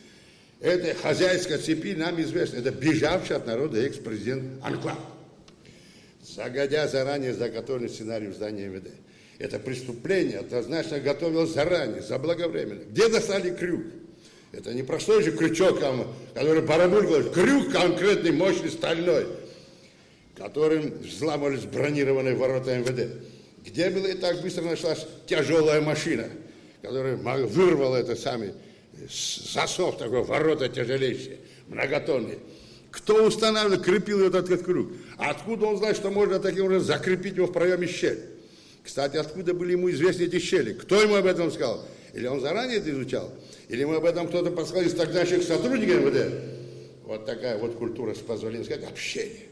Этой хозяйской цепи нам известно. Это бежавший от народа экс-президент Анклав. Загодя заранее заготовленный сценарий в здании МВД. Это преступление однозначно готовилось заранее, заблаговременно. Где достали крюк? Это не простой же крючок, который барабулькал, крюк конкретный, мощный, стальной, которым взламывались бронированные ворота МВД. Где была и так быстро нашлась тяжелая машина, которая вырвала этот самый засов, такой ворота тяжелейшие, многотонные. Кто устанавливал, крепил этот круг? Откуда он знает, что можно таким образом закрепить его в проеме щели? Кстати, откуда были ему известны эти щели? Кто ему об этом сказал? Или он заранее это изучал? Или ему об этом кто-то подсказал из тогдашних сотрудников МВД? Вот такая вот культура, с позволения сказать, общения.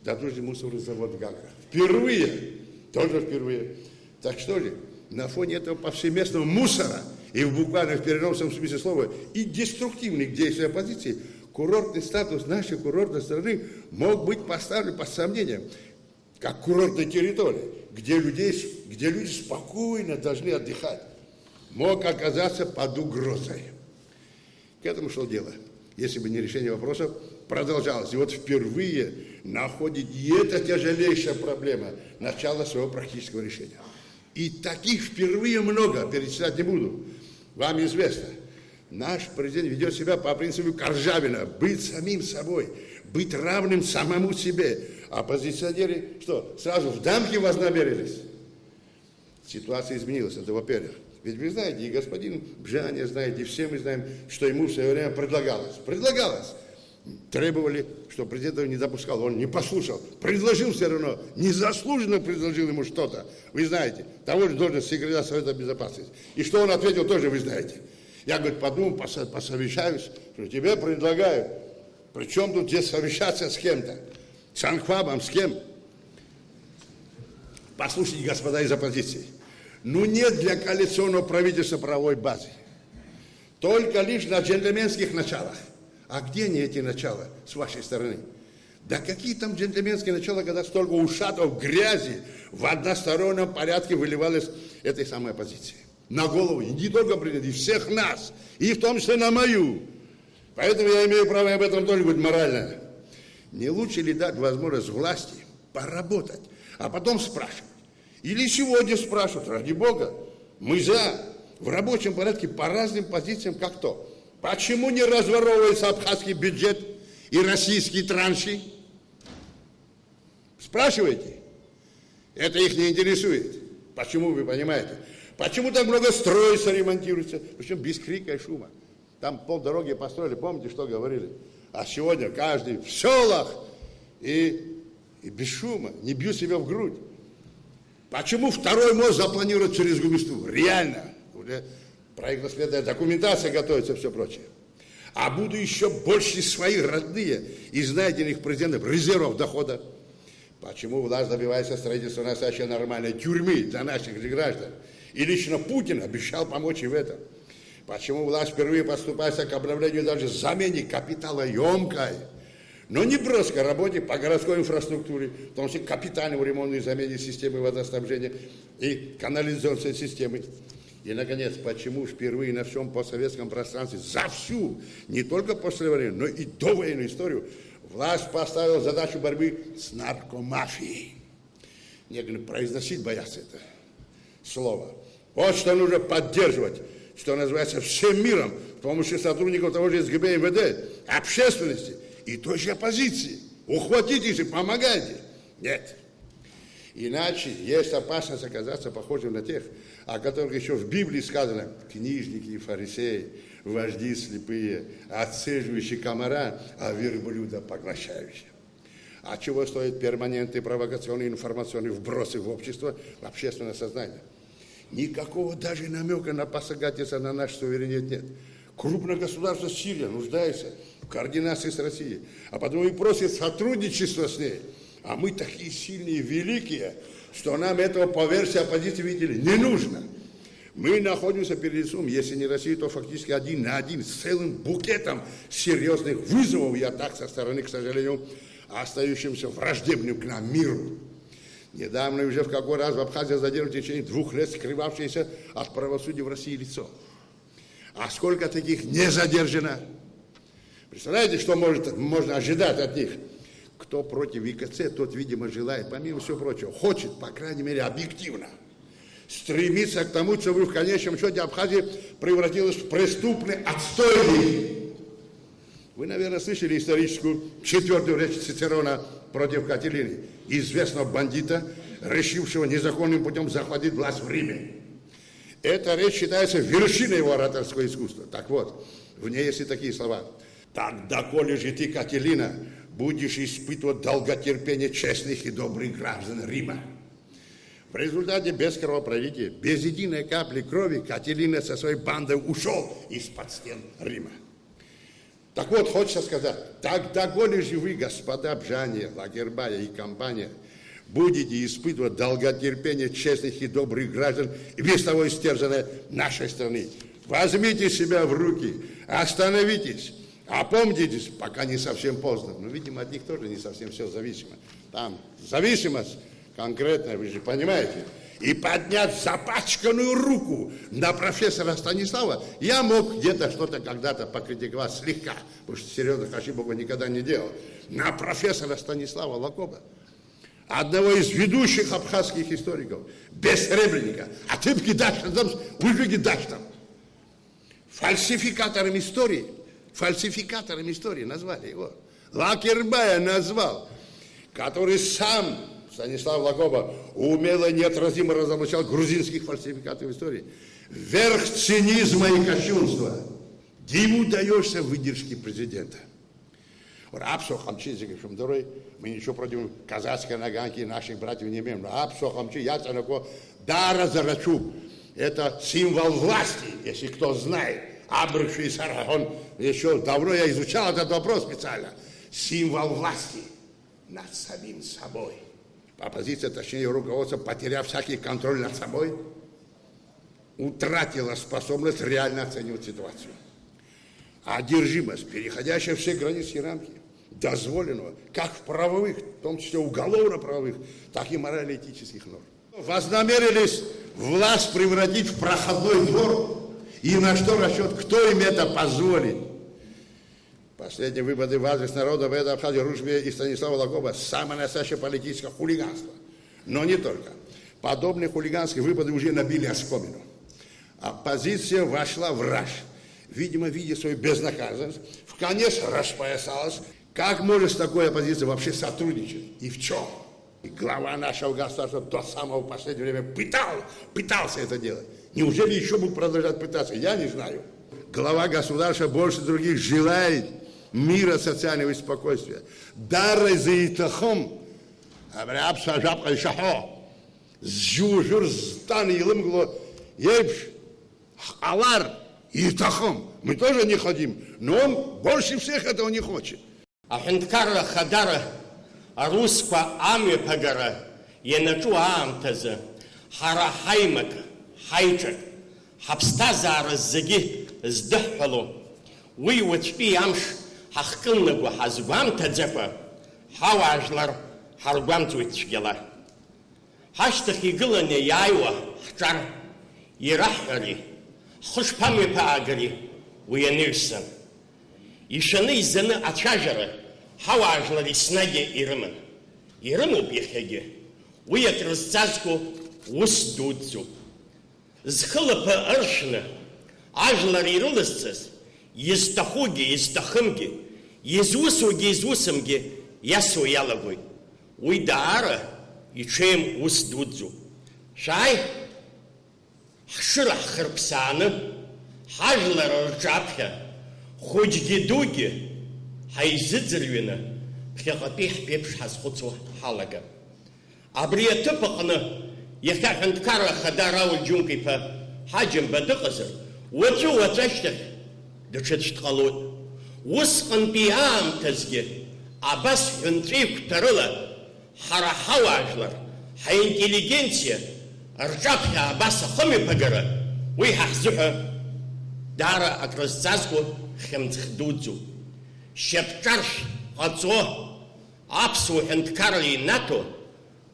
Дорожный мусорный завод Гагра. Впервые, тоже впервые. Так что же, на фоне этого повсеместного мусора, и в буквально в переносном смысле слова, и деструктивных действий оппозиции, курортный статус нашей курортной страны мог быть поставлен под сомнением, как курортная территория, где люди спокойно должны отдыхать, мог оказаться под угрозой. К этому шло дело, если бы не решение вопросов продолжалось. И вот впервые находит и эта тяжелейшая проблема начало своего практического решения. И таких впервые много, перечислять не буду. Вам известно, наш президент ведет себя по принципу Коржавина, быть самим собой, быть равным самому себе. Оппозиционеры что, сразу в дамки вознамерились? Ситуация изменилась, это во-первых. Ведь вы знаете, и господин Бжаня знает, и все мы знаем, что ему в свое время предлагалось. Предлагалось. Требовали, что президент его не допускал, он не послушал. Предложил все равно, незаслуженно предложил ему что-то. Вы знаете, того же должность секретаря Совета Безопасности. И что он ответил, тоже вы знаете. Я, говорит, подумал, посовещаюсь, что тебе предлагаю. Причем тут здесь совещаться с кем-то? С Анхвабом, с кем? Послушайте, господа из оппозиции. Ну нет для коалиционного правительства правовой базы. Только лишь на джентльменских началах. А где они, эти начала, с вашей стороны? Да какие там джентльменские начала, когда столько ушатов грязи в одностороннем порядке выливалось этой самой оппозиции? На голову, и не только президента, и всех нас, и в том числе на мою. Поэтому я имею право об этом тоже говорить морально. Не лучше ли дать возможность власти поработать, а потом спрашивать? Или сегодня спрашивают, ради Бога, мы в рабочем порядке по разным позициям, как то. Почему не разворовывается абхазский бюджет и российские транши? Спрашивайте. Это их не интересует. Почему, вы понимаете? Почему так много строится, ремонтируется? Причем без крика и шума. Там полдороги построили, помните, что говорили? А сегодня каждый в селах и без шума, не бьют себя в грудь. Почему второй мост запланировать через Гумисту? Реально. Уже проектно-следная документация готовится, все прочее. А буду еще больше свои родные и знаете президентов резервов дохода. Почему власть добивается строительства настоящей нормальной тюрьмы для наших же граждан? И лично Путин обещал помочь и в этом. Почему власть впервые поступается к обновлению даже замене капиталоемкой, но не броской работе по городской инфраструктуре, в том числе капитальному ремонту и замене системы водоснабжения и канализационной системы. И, наконец, почему впервые на всем постсоветском пространстве за всю, не только послевоенную, но и довоенную историю, власть поставила задачу борьбы с наркомафией. Некоторые произносить боятся это слово. Вот что нужно поддерживать, что называется всем миром, с помощью сотрудников того же СГБ и МВД, общественности и той же оппозиции. Ухватитесь и помогайте. Нет. Иначе есть опасность оказаться похожим на тех, о которых еще в Библии сказано: книжники и фарисеи, вожди слепые, отцеживающие комара, а верблюда поглощающие. А чего стоят перманентные провокационные информационные вбросы в общество, в общественное сознание? Никакого даже намека на посягательство на наш суверенитет нет. Крупное государство Сирия нуждается в координации с Россией, а потому и просит сотрудничества с ней. А мы такие сильные и великие, что нам этого по версии оппозиции, видите ли, не нужно. Мы находимся перед лицом, если не России, то фактически один на один, с целым букетом серьезных вызовов и атак со стороны, к сожалению, остающимся враждебным к нам миру. Недавно уже в какой раз в Абхазии задержали в течение 2 лет скрывавшееся от правосудия в России лицо. А сколько таких не задержано? Представляете, что можно ожидать от них? Кто против ИКЦ, тот, видимо, желает, помимо всего прочего, хочет, по крайней мере, объективно стремиться к тому, чтобы в конечном счете Абхазия превратилась в преступный отстойник. Вы, наверное, слышали историческую 4-ю речь Цицерона против Катилины, известного бандита, решившего незаконным путем захватить власть в Риме. Эта речь считается вершиной его ораторского искусства. Так вот, в ней есть и такие слова. «Так, доколе же ты, Катилина, будешь испытывать долготерпение честных и добрых граждан Рима». В результате без кровопролития, без единой капли крови, Катилина со своей бандой ушел из-под стен Рима. Так вот, хочется сказать, так доколе же вы, господа Бжания, Лагербая и компания, будете испытывать долготерпение честных и добрых граждан и без того истерзанной нашей страны. Возьмите себя в руки, остановитесь, опомнитесь, пока не совсем поздно. Но, видимо, от них тоже не совсем все зависимо. Там зависимость конкретная, вы же понимаете. И поднять запачканную руку на профессора Станислава я мог где-то что-то когда-то покритиковать слегка, потому что серьезных ошибок он никогда не делал. На профессора Станислава Лакоба, одного из ведущих абхазских историков, бессребреника, а ты кидаешь там, вы кидаешь там. Фальсификатором истории назвали его. Лакербая назвал, который сам, Станислав Лакоба, умело и неотразимо разоблачал грузинских фальсификаторов истории. Верх цинизма и кощунства. Ему даешься выдержки президента. Рабсо хамчи, мы ничего против казахской наганки и наших братьев не имеем. Рабсо хамчи, я танако дара зарачу. Это символ власти, если кто знает. Абрыш и Сарахон, еще давно я изучал этот вопрос специально. Символ власти над самим собой. Оппозиция, точнее руководство, потеряв всякий контроль над собой, утратила способность реально оценивать ситуацию. Одержимость, переходящая все границы и рамки дозволенного, как в правовых, в том числе уголовно-правовых, так и морально-этических норм. Вознамерились власть превратить в проходной двор, и на что расчет, кто им это позволит? Последние выводы в адрес народа в этой Абхазии, Ружбе и Станислава Лакоба – самое настоящее политическое хулиганство. Но не только. Подобные хулиганские выпады уже набили оскомину. Оппозиция вошла в раж. Видимо, видя свою безнаказанность, в конец распоясалась. Как может с такой оппозицией вообще сотрудничать? И в чем? И глава нашего государства до самого последнего времени пытался это делать. Неужели еще будут продолжать пытаться? Я не знаю. Глава государства больше других желает мира, социального и спокойствия. Дарой за итахом, абрябса жабка и шахо, зюжур стан и лымгло, ебш, алар и итахом. Мы тоже не хотим, но он больше всех этого не хочет. Ахенткара хадара, арусква ами пагара, еначу аамтаза, хара хаймака, хайчак, хапстазара заги, здыхпало, уи уачпи амш, хахкылнагу хазгвам тадзаква, хаважлар, харгвам туитчгела. Хаштах игылане яйва, хчар, ирахари, хушпами паагари, уянирсан. Ишаны изаны ачажара, хаважлари снаги ирыман. Ирыму бихеги, уят разцазку ус дудзу. Зхылапа аршна, ажлар ирылысцаз, езтахуги, езтахымги, езусуги, езусымги, ясу ялагуй. Уйдаара, ичеем ус дудзу. Шай, хшира хырпсаны, хажлар ржапхя, худжги-дуги, хайзыдзырвина, пхяхапих пепш хазхуцу халага. Абрия тыпахна, яхаханткара хадарау джункипа, хаджим бадыказыр, уачу уачаштах, дычатштхалут. Усқан пиам тазги, абас хюнтрик тарыла, харахаважлар, интеллигенция, ржапхя абаса хами пагара, уй хахзуха, дара акразцазку хемцхдудзу. Щепчарш ацо, апсу хенткарли нато,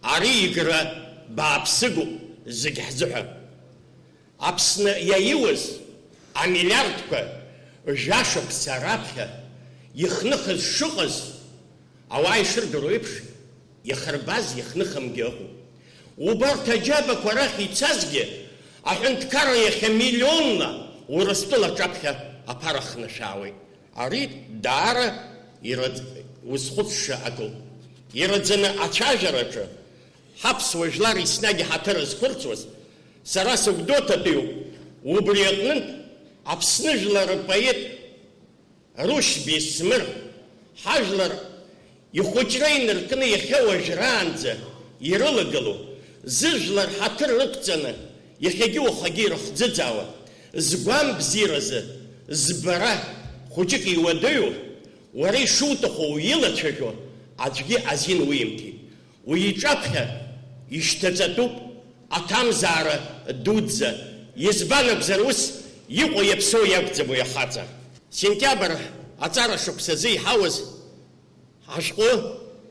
ари игра баапсыгу зыгхзуха. Апсна яиуаз, а миллиардка, жашок сарапхя, ихныхыз шыгыз, ауай шырдырыпш, ихырбаз ихныхым геху. Убарҭ аџьабақәа рахь ицазгьы, аҳәынҭқарра иахьа миллионла Урыстәыла аҿаԥхьа аԥара хнашәаауеит. Ари даара узхәыцша акоуп. Ираӡаны ацәажәараҿы ҳаԥсуа жәлар еснагь ҳаҭыр зқәырҵуаз, сара сыгәдоуҭатәиуп. Убри аҟнытә Аԥсны жәлар рпоет Рушь Бесмыр ҳажәлар ихәыҷра инаркны иахьа уажәраанӡа ирылагыло, зыжәлар ҳаҭыр рықәҵаны иахьагьы уахагьы ирыхӡыӡаауа, згәам бзиаразы збара хәыҷык иуадаҩу, уара ишуҭаху уилацәажәо аӡәгьы азин уимҭеит. Уи иҿаԥхьа ишьҭаҵатәуп аҭамзаара дуӡӡа, избан акәзар ус иҟоу иаԥсоу иакәӡам уи ахаҵа. Сентиабр аҵара шықәсазы иҳауаз ҳашҟәы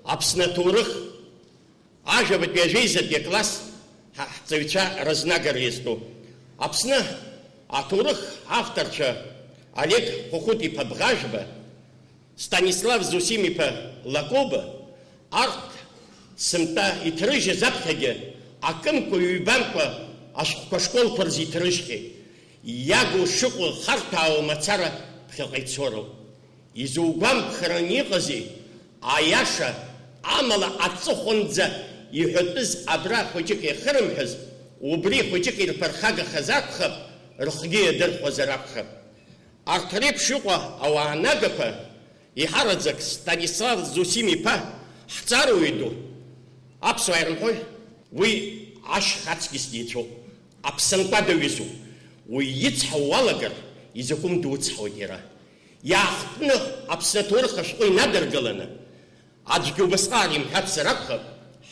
Аԥсны аҭоурых ажәабатәи ажәеизатәи акласс ҳҵаҩцәа разнагара иазку. Аԥсны аҭоурых авторцәа Олег Хәыхәыт-иԥа Бӷажәба, Станислав Зосим-иԥа Лакоба, арҭ сымтәа иҭрыжьыз аԥхьагьы акымкәа ҩбамкәа ашәҟәқәа школқәа рзы иҭрыжьхьеит. Иагу шыҟоу харҭәаауа мацара ԥхьаҟа ицороуп. Изугәамԥхараны иҟази, аиаша амала аҵыхәанӡа иҳәатәыз абра хәыҷык иахырымҳәаз, убри хәыҷык ирԥырхагахаз акәхап, рхгьы иадырхәазар акәхап. Арҭ реиԥш иҟоу ауаа нагақәа иҳараӡак Станислав Зосим-иԥа ҳҵаруаҩ ду, аԥсуаа ирымҳәои, уи ашьхаҵкьыс дицәоуп, аԥсынтәа даҩызоуп. Уи ицҳау уалагар, изакәым дуцҳауеит иара. Иаахтны Аԥсны аҭоурых ашәҟәы инадыргыланы, аӡәгьы убасҟак имҳәацзар акәхап,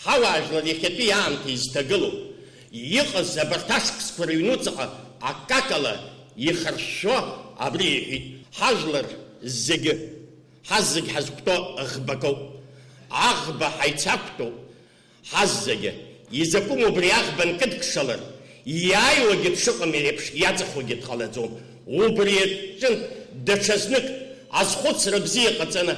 ҳауаажәлар иахьатәи аамҭа изҭагылоу, иҟаз абарҭ ашықәсқәа рыҩнуҵаҟа акакала ихаршәшәо абри иҳәит. Ҳажәлар зегьы, ҳазегь ҳазқәтәоу ӷбакоуп. Аӷба ҳаицақәтәоуп. Ҳазегьы изакәым убри аӷба нкыдкшалар, иааиуагьы дшыҟам еиԥш иаҵахогьы дҟалаӡом. Убри аҿынтә даҽазнык азхәыцра бзиа ҟаҵаны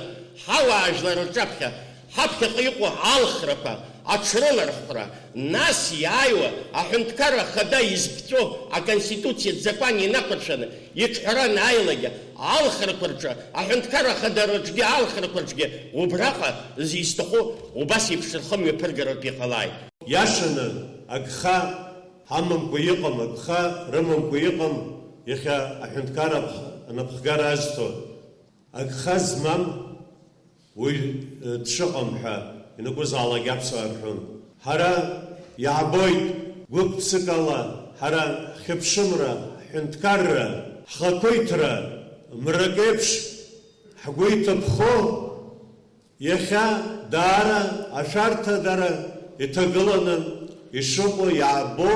ҳауаажәлар рҿаԥхьа ҳаԥхьаҟа иҟоу алхрақәа, аҽрылархәра, нас иааиуа аҳәынҭқарра хада изԥҵәо аконституциатә закәан инақәыршәаны иҿҳәаран аилагьы алхрақәа рҿы, аҳәынҭқарра хада рҿгьы алхрақәа рҿгьы убраҟа изҭаху убас еиԥш рхымҩаԥыргаратә иҟалааит. Иашаны агха ҳамамкәа иҟам, агха рымамкәа иҟам, иахьа аҳәынҭқарра анапхгара азҭо. Агха змам уи дшыҟам ҳәа инакәызаалак аԥсуаа рҳәон. Ҳара иаабоит гәык-ԥсыкала, ҳара хьыԥшымра, ҳҳәынҭқарра, ҳхақәиҭра, мрак еиԥш ҳгәы иҭыԥхо, иахьа даара ашәарҭадара иҭагыланы ишыҟоу иаабо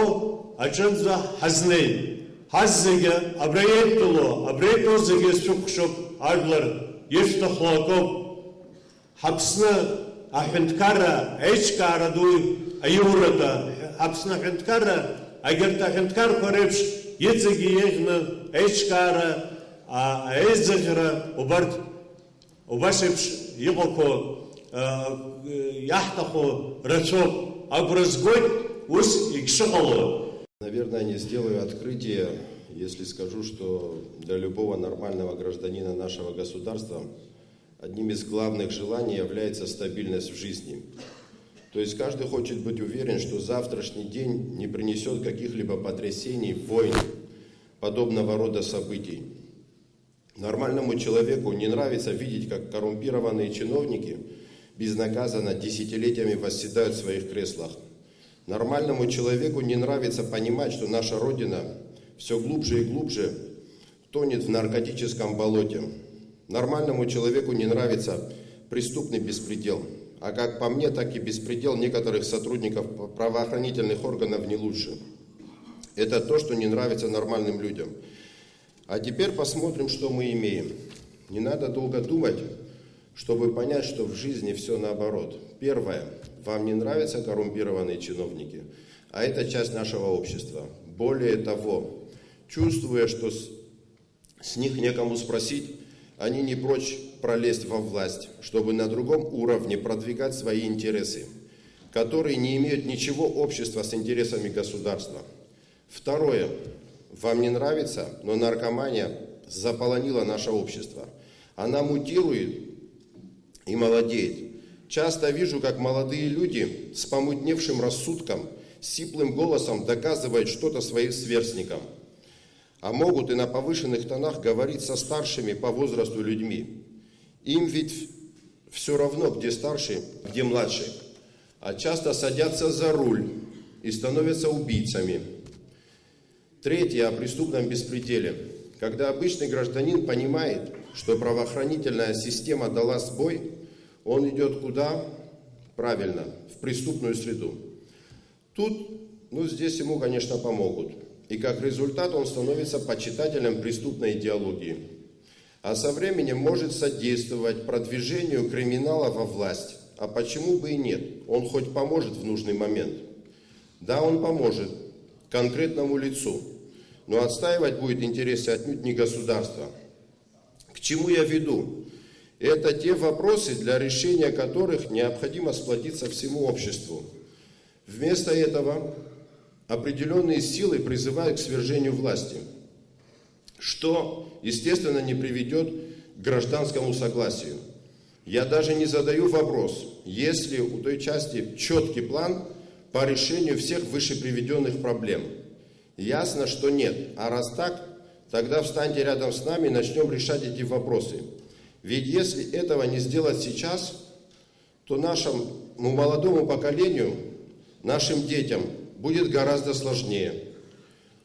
аҿынӡа ҳазнеит. Ҳаззегьы абра еидтәало, абра еитәоу зегьы зшәықәшоуп ажәлар ишәҭаху акоуп. Ҳаԥсны аҳәынҭқарра аиҿкаара ду аиуратәа, Аԥсны аҳәынҭқарра агьырҭ аҳәынҭқарқәа реиԥш иҵегьы еиӷьны аиҿкаара, аизыӷьра убарҭ убас еиԥш иҟақәо иаҳҭаху рацәоуп. Агәра згоит ус егьшыҟало. Наверное, не сделаю открытие, если скажу, что для любого нормального гражданина нашего государства одним из главных желаний является стабильность в жизни. То есть каждый хочет быть уверен, что завтрашний день не принесет каких-либо потрясений, войн, подобного рода событий. Нормальному человеку не нравится видеть, как коррумпированные чиновники безнаказанно десятилетиями восседают в своих креслах. Нормальному человеку не нравится понимать, что наша Родина все глубже и глубже тонет в наркотическом болоте. Нормальному человеку не нравится преступный беспредел. А как по мне, так и беспредел некоторых сотрудников правоохранительных органов не лучше. Это то, что не нравится нормальным людям. А теперь посмотрим, что мы имеем. Не надо долго думать, чтобы понять, что в жизни все наоборот. Первое. Вам не нравятся коррумпированные чиновники, а это часть нашего общества. Более того, чувствуя, что с них некому спросить, они не прочь пролезть во власть, чтобы на другом уровне продвигать свои интересы. которые не имеют ничего общего с интересами государства. Второе. Вам не нравится, но наркомания заполонила наше общество. Она мутирует и молодеет. Часто вижу, как молодые люди с помутневшим рассудком, сиплым голосом доказывают что-то своим сверстникам, а могут и на повышенных тонах говорить со старшими по возрасту людьми. Им ведь все равно, где старший, где младший, а часто садятся за руль и становятся убийцами. Третье, о преступном беспределе. Когда обычный гражданин понимает, что правоохранительная система дала сбой, он идет куда? Правильно, в преступную среду. Тут, здесь ему, конечно, помогут. И как результат он становится почитателем преступной идеологии. А со временем может содействовать продвижению криминала во власть. А почему бы и нет? Он хоть поможет в нужный момент. Да, он поможет конкретному лицу, но отстаивать будет интересы отнюдь не государства. К чему я веду? Это те вопросы, для решения которых необходимо сплотиться всему обществу. Вместо этого определенные силы призывают к свержению власти, что, естественно, не приведет к гражданскому согласию. Я даже не задаю вопрос, есть ли у той части четкий план по решению всех вышеприведенных проблем. Ясно, что нет. А раз так, тогда встаньте рядом с нами и начнем решать эти вопросы. Ведь если этого не сделать сейчас, то нашему молодому поколению, нашим детям будет гораздо сложнее.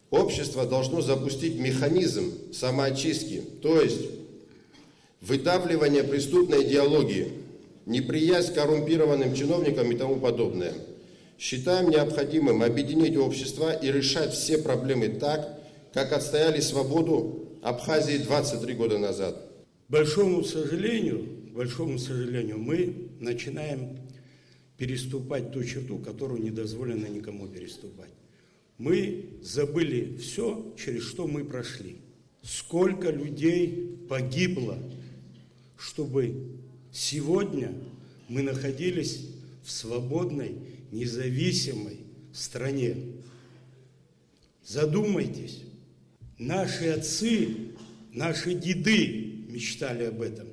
Общество должно запустить механизм самоочистки, то есть выдавливание преступной идеологии, неприязнь к коррумпированным чиновникам и тому подобное. Считаем необходимым объединить общество и решать все проблемы так, как отстояли свободу Абхазии 23 года назад. К большому сожалению, мы начинаем переступать ту черту, которую не дозволено никому переступать. Мы забыли все, через что мы прошли. Сколько людей погибло, чтобы сегодня мы находились в свободной, независимой стране. Задумайтесь, наши отцы, наши деды мечтали об этом,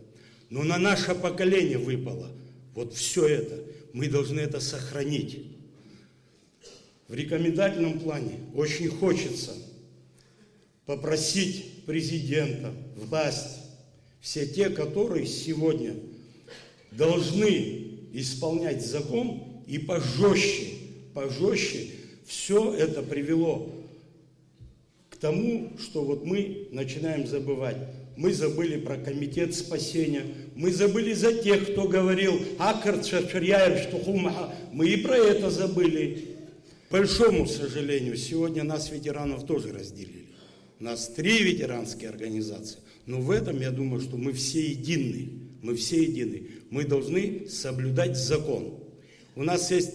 но на наше поколение выпало вот все это. Мы должны это сохранить. В рекомендательном плане очень хочется попросить президента, власть, все те, которые сегодня должны исполнять закон, и пожестче все это привело к тому, что вот мы начинаем забывать. Мы забыли про комитет спасения, мы забыли за тех, кто говорил, мы и про это забыли. К большому сожалению, сегодня нас, ветеранов, тоже разделили. У нас 3 ветеранские организации, но в этом, я думаю, что мы все едины. Мы должны соблюдать закон. У нас есть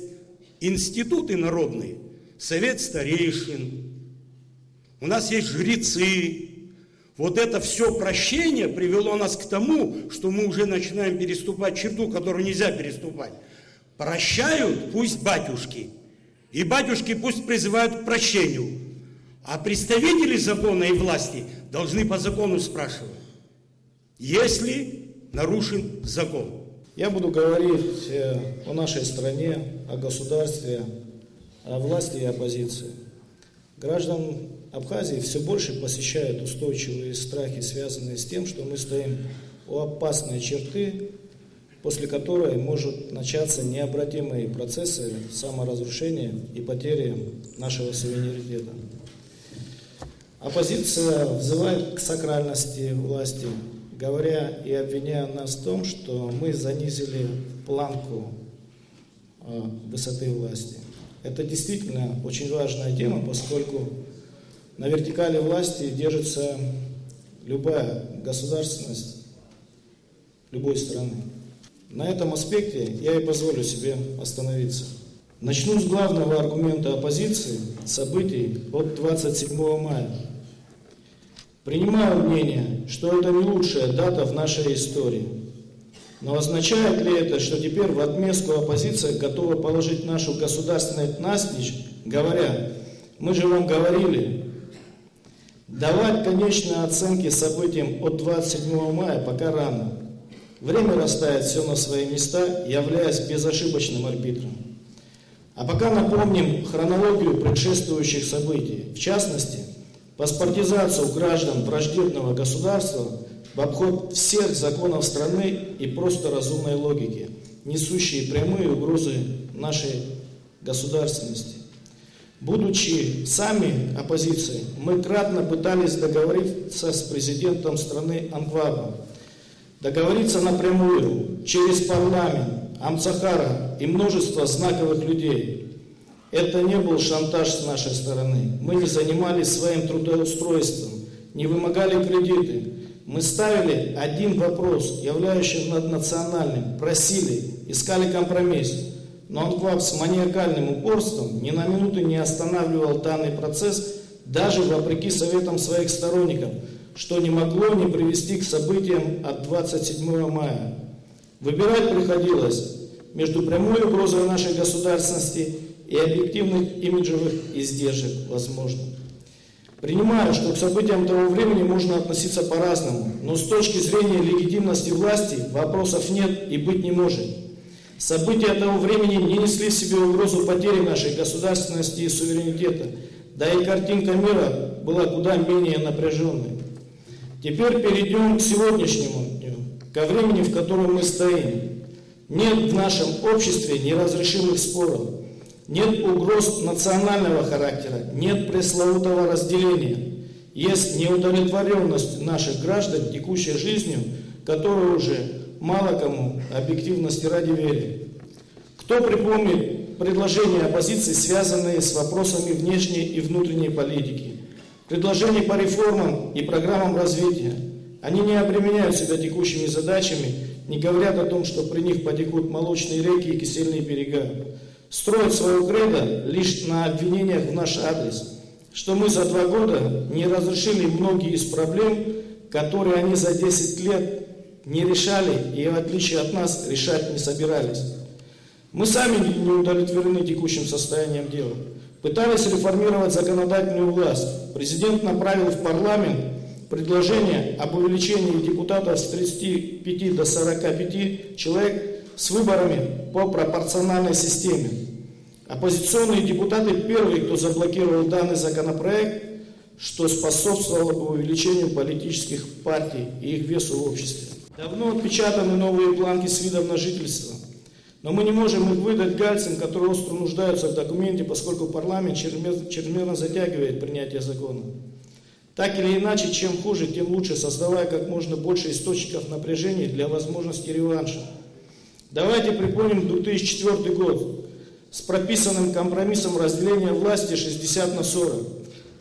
институты народные, совет старейшин, у нас есть жрецы. Вот это все прощение привело нас к тому, что мы уже начинаем переступать черту, которую нельзя переступать. Прощают пусть батюшки, и батюшки пусть призывают к прощению, а представители закона и власти должны по закону спрашивать, если нарушен закон. Я буду говорить о нашей стране, о государстве, о власти и оппозиции. Граждан Абхазии все больше посещают устойчивые страхи, связанные с тем, что мы стоим у опасной черты, после которой может начаться необратимые процессы саморазрушения и потери нашего суверенитета. Оппозиция взывает к сакральности власти, говоря и обвиняя нас в том, что мы занизили планку высоты власти. Это действительно очень важная тема, поскольку на вертикали власти держится любая государственность любой страны. На этом аспекте я и позволю себе остановиться. Начну с главного аргумента оппозиции – событий от 27 мая. Принимаю мнение, что это не лучшая дата в нашей истории. Но означает ли это, что теперь в отместку оппозиция готова положить нашу государственность навзничь, говоря, мы же вам говорили, давать конечные оценки событиям от 27 мая пока рано. Время расставит все на свои места, являясь безошибочным арбитром. А пока напомним хронологию предшествующих событий, в частности, паспортизацию граждан враждебного государства в обход всех законов страны и просто разумной логики, несущие прямые угрозы нашей государственности. Будучи сами оппозицией, мы кратно пытались договориться с президентом страны Анквабом, договориться напрямую, через парламент, Амцахара и множество знаковых людей. Это не был шантаж с нашей стороны. Мы не занимались своим трудоустройством, не вымогали кредиты. Мы ставили один вопрос, являющийся наднациональным, просили, искали компромисс. Но Анкваб с маниакальным упорством ни на минуту не останавливал данный процесс, даже вопреки советам своих сторонников, что не могло не привести к событиям от 27 мая. Выбирать приходилось между прямой угрозой нашей государственности и объективных имиджевых издержек, возможно. Принимаю, что к событиям того времени можно относиться по-разному, но с точки зрения легитимности власти вопросов нет и быть не может. События того времени не несли в себе угрозу потери нашей государственности и суверенитета, да и картинка мира была куда менее напряженной. Теперь перейдем к сегодняшнему дню, ко времени, в котором мы стоим. Нет в нашем обществе неразрешимых споров, нет угроз национального характера, нет пресловутого разделения. Есть неудовлетворенность наших граждан текущей жизнью, которую уже мало кому объективности ради верит. Кто припомнит предложения оппозиции, связанные с вопросами внешней и внутренней политики? Предложения по реформам и программам развития. Они не обременяют себя текущими задачами, не говорят о том, что при них потекут молочные реки и кисельные берега. Строят свою кредо лишь на обвинениях в наш адрес, что мы за 2 года не разрешили многие из проблем, которые они за 10 лет не решали и, в отличие от нас, решать не собирались. Мы сами не удовлетворены текущим состоянием дела. Пытались реформировать законодательную власть. Президент направил в парламент предложение об увеличении депутатов с 35 до 45 человек с выборами по пропорциональной системе. Оппозиционные депутаты первые, кто заблокировал данный законопроект, что способствовало бы увеличению политических партий и их весу в обществе. Давно отпечатаны новые бланки с видом на жительство, но мы не можем их выдать гальцам, которые остро нуждаются в документе, поскольку парламент чрезмерно затягивает принятие закона. Так или иначе, чем хуже, тем лучше, создавая как можно больше источников напряжения для возможности реванша. Давайте припомним 2004 год с прописанным компромиссом разделения власти 60/40.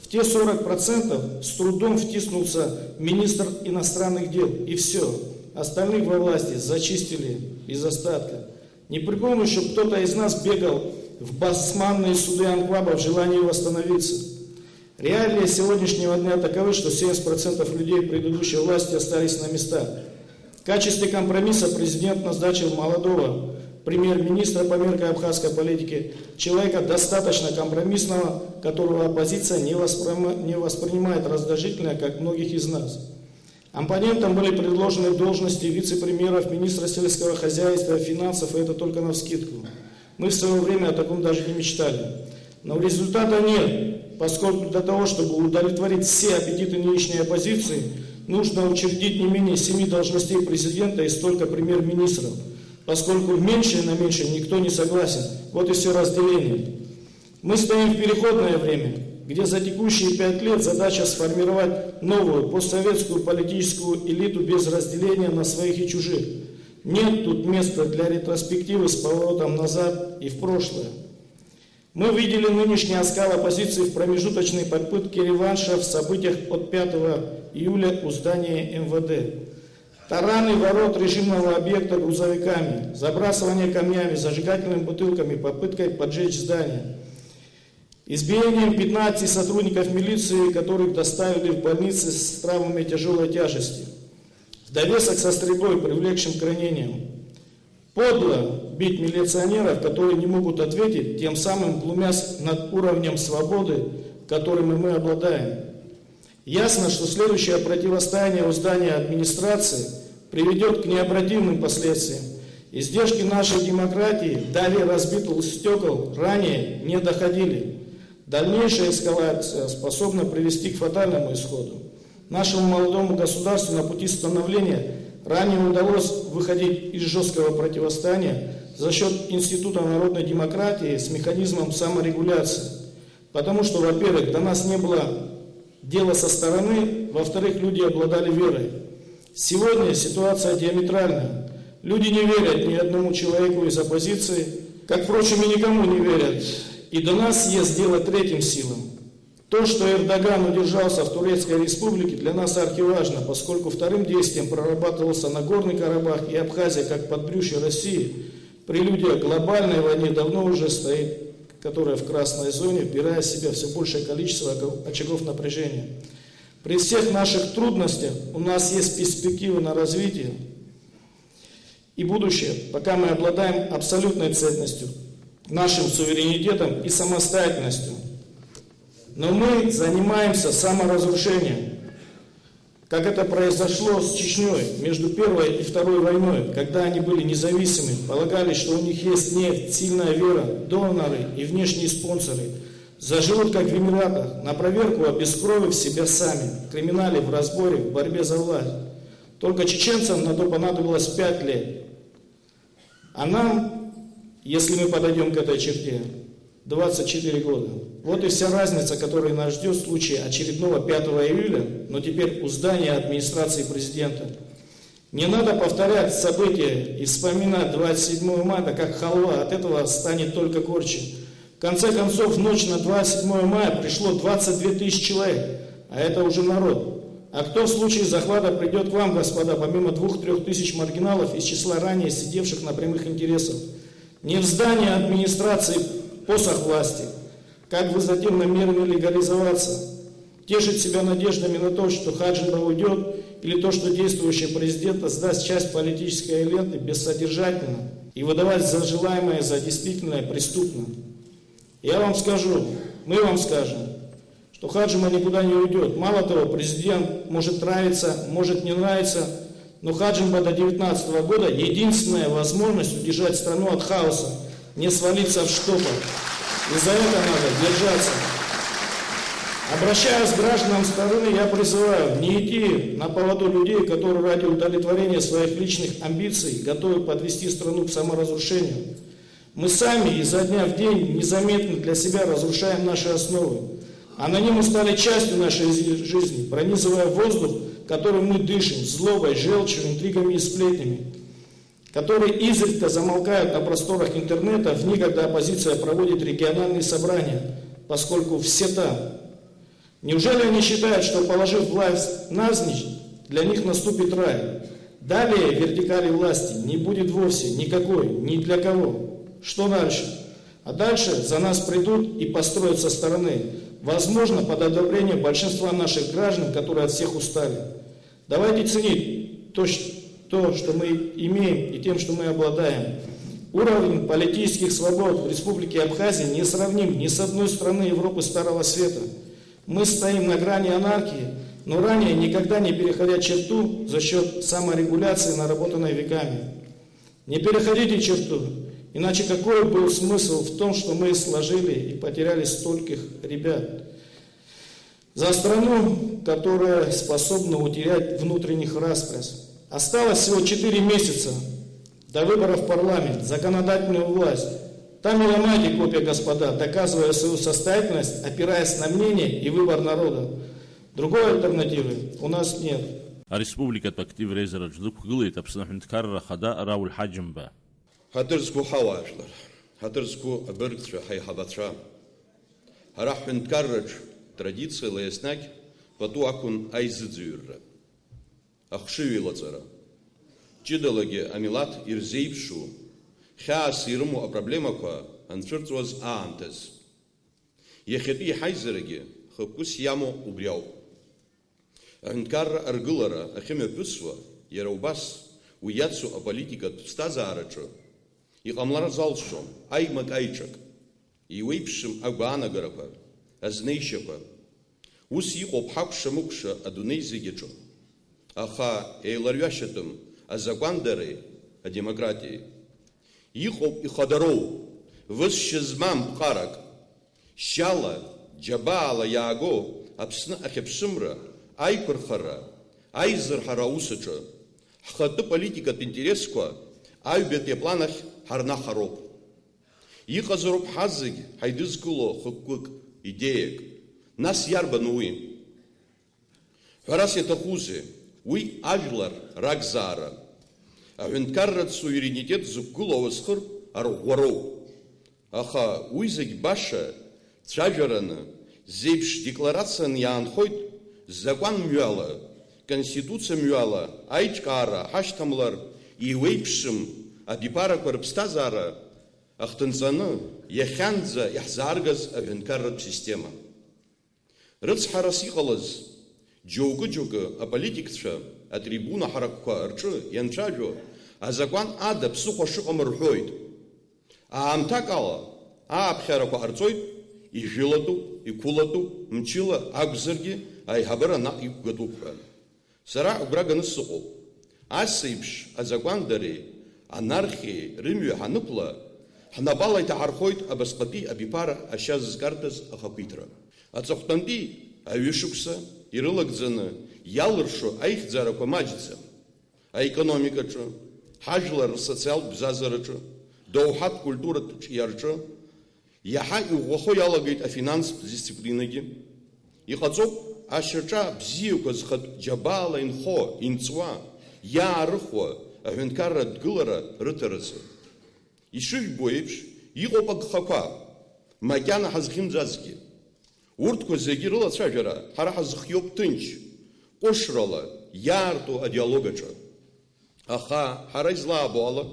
В те 40% с трудом втиснулся министр иностранных дел, и все. Остальных во власти зачистили из остатка. Не припомню, чтобы кто-то из нас бегал в басманные суды Анкваба в желании восстановиться. Реалии сегодняшнего дня таковы, что 70% людей предыдущей власти остались на местах. В качестве компромисса президент назначил молодого премьер-министра по меркоабхазской политике, человека достаточно компромиссного, которого оппозиция не воспринимает раздражительно, как многих из нас. Оппонентам были предложены должности вице-премьеров, министра сельского хозяйства, финансов, и это только навскидку. Мы в свое время о таком даже не мечтали. Но результата нет, поскольку для того, чтобы удовлетворить все аппетиты нынешней оппозиции, нужно учредить не менее 7 должностей президента и столько премьер-министров, поскольку меньше на меньше никто не согласен. Вот и все разделение. Мы стоим в переходное время, где за текущие 5 лет задача сформировать новую постсоветскую политическую элиту без разделения на своих и чужих. Нет тут места для ретроспективы с поворотом назад и в прошлое. Мы видели нынешний оскал оппозиции в промежуточной попытке реванша в событиях от 5 июля у здания МВД. Тараны ворот режимного объекта грузовиками, забрасывание камнями, зажигательными бутылками, попыткой поджечь здание. Избиением 15 сотрудников милиции, которых доставили в больницы с травмами тяжелой тяжести. в довесок со стрельбой, привлекшим к ранениям. Подло бить милиционеров, которые не могут ответить, тем самым глумясь над уровнем свободы, которым мы обладаем. Ясно, что следующее противостояние у здания администрации приведет к необратимым последствиям. Издержки нашей демократии до разбитых стекол ранее не доходили. Дальнейшая эскалация способна привести к фатальному исходу. Нашему молодому государству на пути становления ранее удалось выходить из жесткого противостояния за счет Института народной демократии с механизмом саморегуляции. Потому что, во-первых, до нас не было дела со стороны, во-вторых, люди обладали верой. Сегодня ситуация диаметральная. Люди не верят ни одному человеку из оппозиции, как, впрочем, и никому не верят. И до нас есть дело третьим силам. То, что Эрдоган удержался в Турецкой республике, для нас архиважно, поскольку вторым действием прорабатывался Нагорный Карабах и Абхазия как подбрюшье России. Прелюдия к глобальной войне давно уже стоит, которая в красной зоне, вбирая в себя все большее количество очагов напряжения. При всех наших трудностях у нас есть перспективы на развитие и будущее, пока мы обладаем абсолютной ценностью, нашим суверенитетом и самостоятельностью. Но мы занимаемся саморазрушением, как это произошло с Чечней между Первой и Второй войной, когда они были независимы, полагали, что у них есть нефть, сильная вера, доноры и внешние спонсоры, заживут как в Эмиратах, на проверку обескровив себя сами, в криминале, в разборе, в борьбе за власть. Только чеченцам на то понадобилось 5 лет. А нам, если мы подойдем к этой черте, 24 года. Вот и вся разница, которая нас ждет в случае очередного 5 июля, но теперь у здания администрации президента. Не надо повторять события и вспоминать 27 мая как халва, от этого станет только корче. В конце концов, в ночь на 27 мая пришло 22 тысячи человек, а это уже народ. А кто в случае захвата придет к вам, господа, помимо 2-3 тысяч маргиналов из числа ранее сидевших на прямых интересах? Не в здании администрации посох власти. Как вы затем намерены легализоваться? Тешить себя надеждами на то, что Хаджиба уйдет, или то, что действующий президент сдаст часть политической ленты бессодержательно и выдавать за желаемое за действительное преступно? Я вам скажу, мы вам скажем, что Хаджима никуда не уйдет. Мало того, президент может нравиться, может не нравиться, но Хаджима до 2019 года единственная возможность удержать страну от хаоса, не свалиться в штопор. И за это надо держаться. Обращаясь к гражданам страны, я призываю не идти на поводу людей, которые ради удовлетворения своих личных амбиций готовы подвести страну к саморазрушению. Мы сами изо дня в день незаметно для себя разрушаем наши основы. Анонимы стали частью нашей жизни, пронизывая воздух, которым мы дышим, злобой, желчью, интригами и сплетнями, которые изредка замолкают на просторах интернета в дни, когда оппозиция проводит региональные собрания, поскольку все там. Неужели они считают, что, положив власть навзничь, для них наступит рай? Далее вертикали власти не будет вовсе никакой, ни для кого. Что дальше? А дальше за нас придут и построят со стороны, возможно, под одобрением большинства наших граждан, которые от всех устали. Давайте ценить то, что мы имеем, и тем, что мы обладаем. Уровень политических свобод в Республике Абхазия не сравним ни с одной страной Европы Старого Света. Мы стоим на грани анархии, но ранее никогда не переходя черту за счет саморегуляции, наработанной веками. Не переходите черту, иначе какой был смысл в том, что мы сложили и потеряли стольких ребят? За страну, которая способна утерять внутренних распряс. Осталось всего 4 месяца до выборов в парламент, законодательную власть. Там и ломайте копья, господа, доказывая свою состоятельность, опираясь на мнение и выбор народа. Другой альтернативы у нас нет. Республика актив резерв ждукгылит абснахнт карра хада раул хаджимба. Хатырску хавашлар. Хатырску абыргцва хайхабатша. Харахнт каррач традиция лаяснак пату акун айзыдзюрра. Ахшивилацара. Чидалаги амилат ирзейпшу. Хаас ирму проблемақәа анцәырҵуаз аамҭаз. Иахьатәи иҳаизарагьы хықәкыс иамоу убри ауп. Аҳәынҭқарра аргылара ахьымҩаԥысуа иара убас, уи иацу аполитикатә ԥсҭазаараҿы иҟамлара залшом аимак аиҿак, иуеиԥшым агәаанагарақәа, азнеишьақәа. Ус иҟоуп ҳакәша-мыкәша адунеи зегьаҿы. Аха еиларҩашьатәым азакәандареи, адемократиеи. Иҟоуп ихадароу, высшьа змам ԥҟарак, шьала, џьабаала иааго Аԥсны ахьыԥшымра, аиқәырхара, аизырҳара аусаҿы ҳхатәы политикатә интересқәа аҩбатәи аплан ахь ҳарнахароуп. Иҟазароуп ҳазегь ҳаидызкыло хықәкык, идеиак. Нас иарбану уи? Ҳәарас иаҭахузеи, уи ажәлар ракзаара, аҳәынҭқарратә суверенитет зықәгылоу ауасхыр арӷәӷәароуп. Аха уи зегь баша цәажәараны, зеиԥш декларацианы иаанхоит закәан мҩала, конституциа мҩала аиҿкаара ҳашьҭамлар иуеиԥшым абиԥарақәа рыԥсҭазаара ахҭынҵаны иахьанӡа иаҳзааргаз аҳәынҭқарратә система. Рыцҳарас иҟалаз џьоукы-џьоукы аполитикцәа атрибуна ҳаракқәа рҿы ианцәажәо азакәан ада ԥсыхәа шыҟам рҳәоит. Аамҭак ала ааԥхьарақәа ҟарҵоит, ижәылатәуп, иқәылатәуп, мчыла акәзаргьы аиҳабыра наҟ иқәгатәуп ҳәа. Сара агәра ганы сыҟоуп. Ас еиԥш азакәандареи, анархиеи рымҩа ҳанықәла, ҳнапала иҭаҳархоит абасҟатәи абиԥара ашьа зызкарҭәаз ахақәиҭра. Аҵыхәтәантәи аҩышықәса ирылагӡаны иалыршо аихьӡарақәа маҷӡам. Аекономикаҿы, ҳажәлар рсоциалтә бзазараҿы, доуҳатә культуратә ҿиарҿы иаҳа иӷәӷәахо иалагеит афинанстә дисциплинагьы. Иҟаҵоуп ашьаҿа бзиақәа зхатә џьабаала инхо, инҵуа, иаарыхуа аҳәынҭқарратә дгылара рыҭаразы. Ишыжәбо еиԥш, иҟоуп агхақәа, макьана ҳазхьымӡазгьы. Урҭқәа зегьы рылацәажәара ҳара ҳазхиоуп ҭынч, ҟәышрала, иаарту адиалог аҿы. Аха ҳара излаабо ала,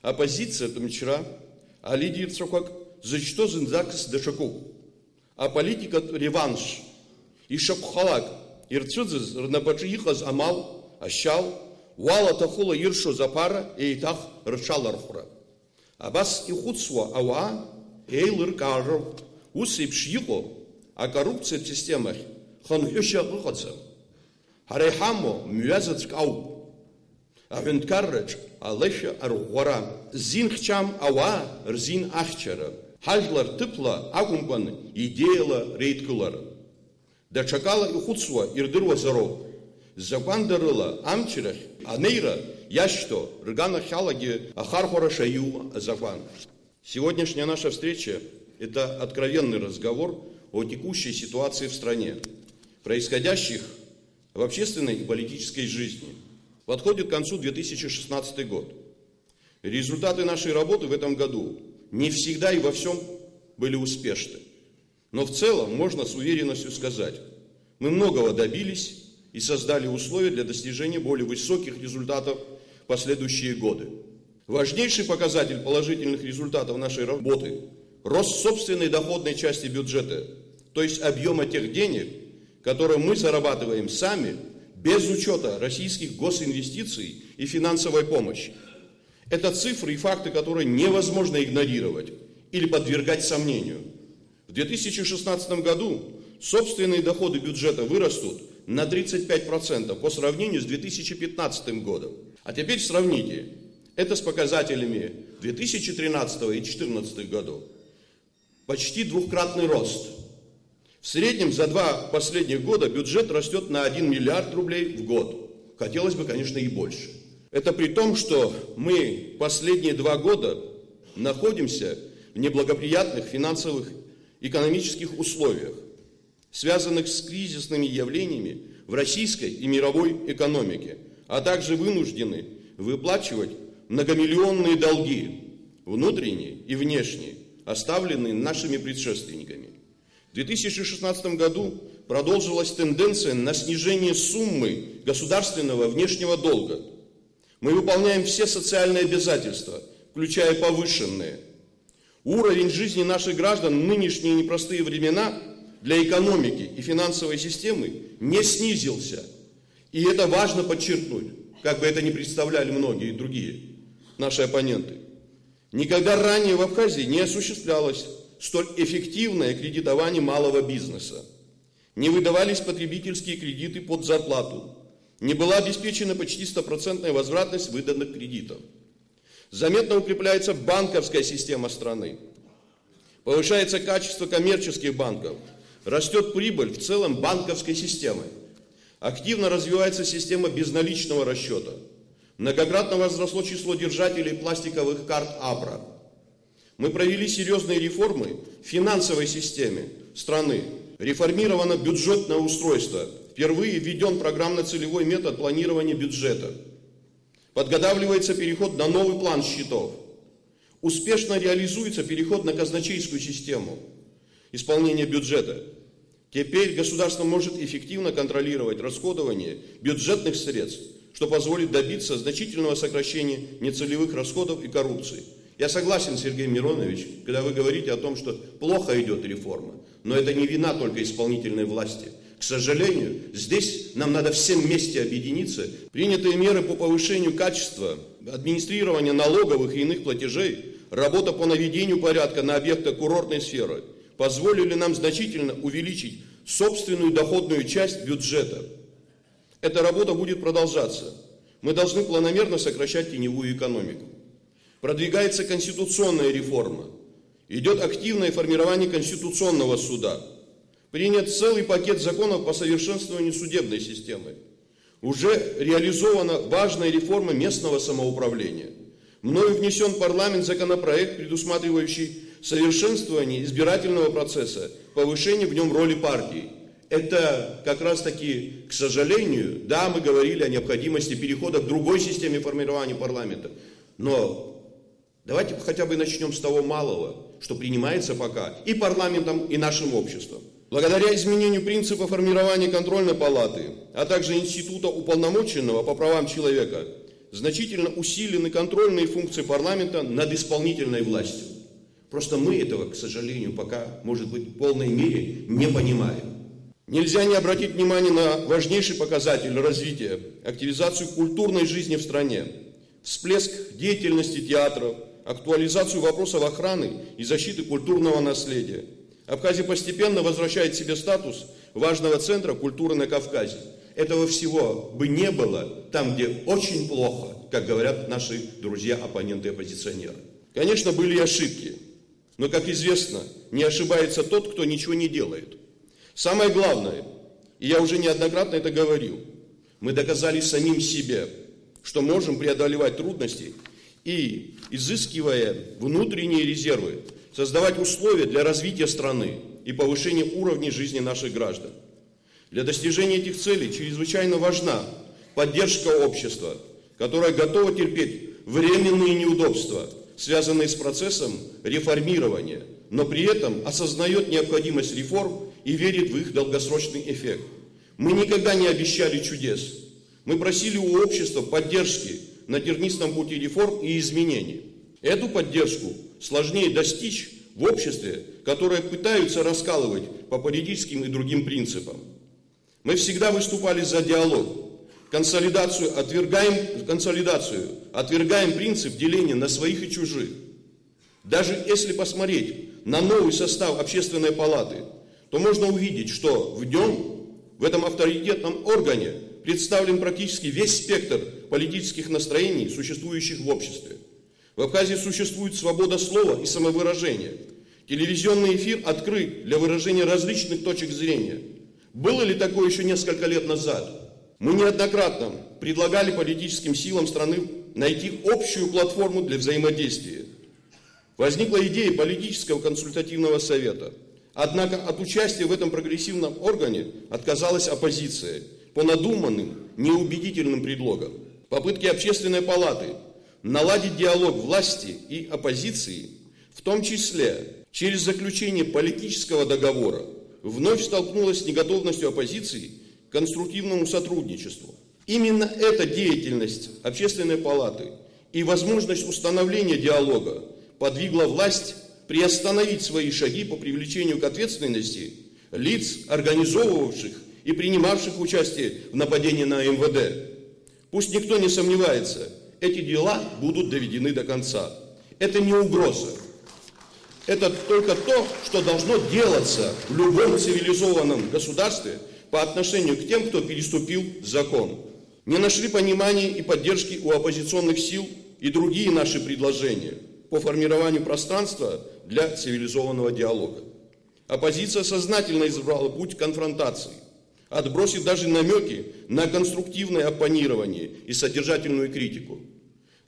апозициатә мчра, алидерцәақәак зыҿтәоу зынӡакыс даҽакуп. Аполитикатә реванш, ишакәхалак ирцәыӡыз рнапаҿы иҟаз амал, ашьал, уалаҭахыла иршоз аԥара еиҭах рҽалархәра. Абас ихәыцуа ауаа еилыркаароуп. Ус еиԥш иҟоу акоррупциатә системахь хынҳәышьа ыҟаӡам. Ҳара иҳамоу мҩазаҵәк ауп. Аҳәынҭқарраҿ алышәа арӷәӷәара, зин-хьчам ауаа рзин ахьчара, ҳажәлар ҭыԥла акәымкәан идеиала реидкылара. Даҽакала ихәыцуа ирдыруазароуп. Закәандарыла амчрахь анеира иашьҭо рганахьалагьы ахархәара шаиуа азакәан. Сегодняшняя наша встреча – это откровенный разговор о текущей ситуации в стране, происходящих в общественной и политической жизни. Подходит к концу 2016 год. Результаты нашей работы в этом году не всегда и во всем были успешны. Но в целом можно с уверенностью сказать, мы многого добились и создали условия для достижения более высоких результатов в последующие годы. Важнейший показатель положительных результатов нашей работы – рост собственной доходной части бюджета, то есть объема тех денег, которые мы зарабатываем сами, без учета российских госинвестиций и финансовой помощи. Это цифры и факты, которые невозможно игнорировать или подвергать сомнению. В 2016 году собственные доходы бюджета вырастут на 35% по сравнению с 2015 годом. А теперь сравните это с показателями 2013 и 2014 годов. Почти двукратный рост. В среднем за 2 последних года бюджет растет на 1 миллиард рублей в год. Хотелось бы, конечно, и больше. Это при том, что мы последние 2 года находимся в неблагоприятных финансовых экономических условиях, связанных с кризисными явлениями в российской и мировой экономике, а также вынуждены выплачивать многомиллионные долги, внутренние и внешние, оставленные нашими предшественниками. В 2016 году продолжилась тенденция на снижение суммы государственного внешнего долга. Мы выполняем все социальные обязательства, включая повышенные. Уровень жизни наших граждан в нынешние непростые времена для экономики и финансовой системы не снизился. И это важно подчеркнуть. как бы это ни представляли многие другие наши оппоненты. Никогда ранее в Абхазии не осуществлялось столь эффективное кредитование малого бизнеса. Не выдавались потребительские кредиты под зарплату. Не была обеспечена почти 100% возвратность выданных кредитов. Заметно укрепляется банковская система страны. Повышается качество коммерческих банков. Растет прибыль в целом банковской системы. Активно развивается система безналичного расчета. Многократно возросло число держателей пластиковых карт АПРА. Мы провели серьезные реформы в финансовой системе страны. Реформировано бюджетное устройство. Впервые введен программно-целевой метод планирования бюджета. Подготавливается переход на новый план счетов. Успешно реализуется переход на казначейскую систему исполнения бюджета. Теперь государство может эффективно контролировать расходование бюджетных средств, что позволит добиться значительного сокращения нецелевых расходов и коррупции. Я согласен, Сергей Миронович, когда вы говорите о том, что плохо идет реформа, но это не вина только исполнительной власти. К сожалению, здесь нам надо всем вместе объединиться. Принятые меры по повышению качества администрирования налоговых и иных платежей, работа по наведению порядка на объектах курортной сферы позволили нам значительно увеличить собственную доходную часть бюджета. Эта работа будет продолжаться. Мы должны планомерно сокращать теневую экономику. Продвигается конституционная реформа. Идет активное формирование Конституционного суда. Принят целый пакет законов по совершенствованию судебной системы. Уже реализована важная реформа местного самоуправления. Мною внесен в парламент законопроект, предусматривающий совершенствование избирательного процесса, повышение в нем роли партии. Это как раз таки, к сожалению, да, мы говорили о необходимости перехода к другой системе формирования парламента, но давайте хотя бы начнем с того малого, что принимается пока и парламентом, и нашим обществом. Благодаря изменению принципа формирования контрольной палаты, а также института уполномоченного по правам человека, значительно усилены контрольные функции парламента над исполнительной властью. Просто мы этого, к сожалению, пока, может быть, в полной мере не понимаем. Нельзя не обратить внимание на важнейший показатель развития – активизацию культурной жизни в стране, всплеск деятельности театров, актуализацию вопросов охраны и защиты культурного наследия. Абхазия постепенно возвращает себе статус важного центра культуры на Кавказе. Этого всего бы не было там, где очень плохо, как говорят наши друзья-оппоненты и оппозиционеры. Конечно, были и ошибки, но, как известно, не ошибается тот, кто ничего не делает. Самое главное, и я уже неоднократно это говорил, мы доказали самим себе, что можем преодолевать трудности и, изыскивая внутренние резервы, создавать условия для развития страны и повышения уровня жизни наших граждан. Для достижения этих целей чрезвычайно важна поддержка общества, которое готово терпеть временные неудобства, связанные с процессом реформирования, но при этом осознает необходимость реформ и верит в их долгосрочный эффект. Мы никогда не обещали чудес. Мы просили у общества поддержки на тернистом пути реформ и изменений. Эту поддержку сложнее достичь в обществе, которое пытаются раскалывать по политическим и другим принципам. Мы всегда выступали за диалог, консолидацию, отвергаем принцип деления на своих и чужих. Даже если посмотреть на новый состав Общественной палаты, то можно увидеть, что в нем, в этом авторитетном органе, представлен практически весь спектр политических настроений, существующих в обществе. В Абхазии существует свобода слова и самовыражения. Телевизионный эфир открыт для выражения различных точек зрения. Было ли такое еще несколько лет назад? Мы неоднократно предлагали политическим силам страны найти общую платформу для взаимодействия. Возникла идея политического консультативного совета. Однако от участия в этом прогрессивном органе отказалась оппозиция по надуманным, неубедительным предлогам. Попытки Общественной палаты наладить диалог власти и оппозиции, в том числе через заключение политического договора, вновь столкнулась с неготовностью оппозиции к конструктивному сотрудничеству. Именно эта деятельность Общественной палаты и возможность установления диалога подвигла власть приостановить свои шаги по привлечению к ответственности лиц, организовывавших и принимавших участие в нападении на МВД. Пусть никто не сомневается, эти дела будут доведены до конца. Это не угроза. Это только то, что должно делаться в любом цивилизованном государстве по отношению к тем, кто переступил закон. Не нашли понимания и поддержки у оппозиционных сил и другие наши предложения по формированию пространства для цивилизованного диалога. Оппозиция сознательно избрала путь конфронтации, отбросив даже намеки на конструктивное оппонирование и содержательную критику.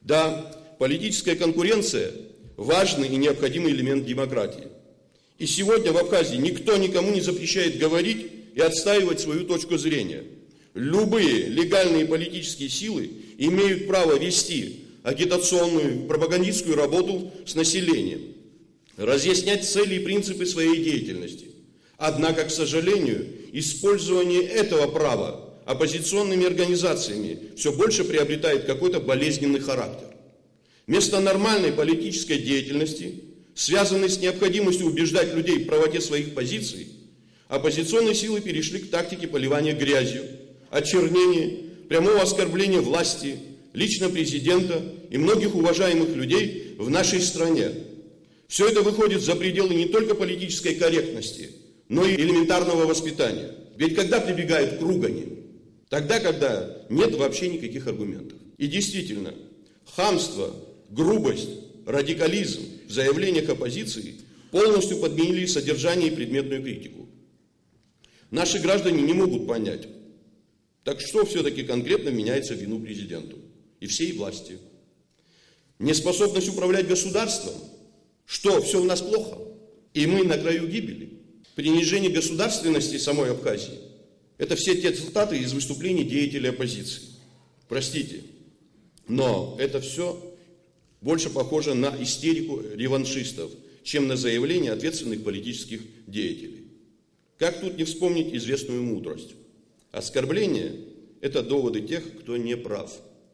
Да, политическая конкуренция – важный и необходимый элемент демократии. И сегодня в Абхазии никто никому не запрещает говорить и отстаивать свою точку зрения. Любые легальные политические силы имеют право вести агитационную, пропагандистскую работу с населением, разъяснять цели и принципы своей деятельности. Однако, к сожалению, использование этого права оппозиционными организациями все больше приобретает какой-то болезненный характер. Вместо нормальной политической деятельности, связанной с необходимостью убеждать людей в правоте своих позиций, оппозиционные силы перешли к тактике поливания грязью, очернения, прямого оскорбления власти, лично президента и многих уважаемых людей в нашей стране. Все это выходит за пределы не только политической корректности, но и элементарного воспитания. Ведь когда прибегают к ругани? Тогда, когда нет вообще никаких аргументов. И действительно, хамство, грубость, радикализм в заявлениях оппозиции полностью подменили содержание и предметную критику. Наши граждане не могут понять, так что все-таки конкретно меняется в вину президенту и всей власти. Неспособность управлять государством? Что, все у нас плохо? И мы на краю гибели? Принижение государственности самой Абхазии? Это все те цитаты из выступлений деятелей оппозиции. Простите, но это все больше похоже на истерику реваншистов, чем на заявление ответственных политических деятелей. Как тут не вспомнить известную мудрость? Оскорбление – это доводы тех, кто не прав.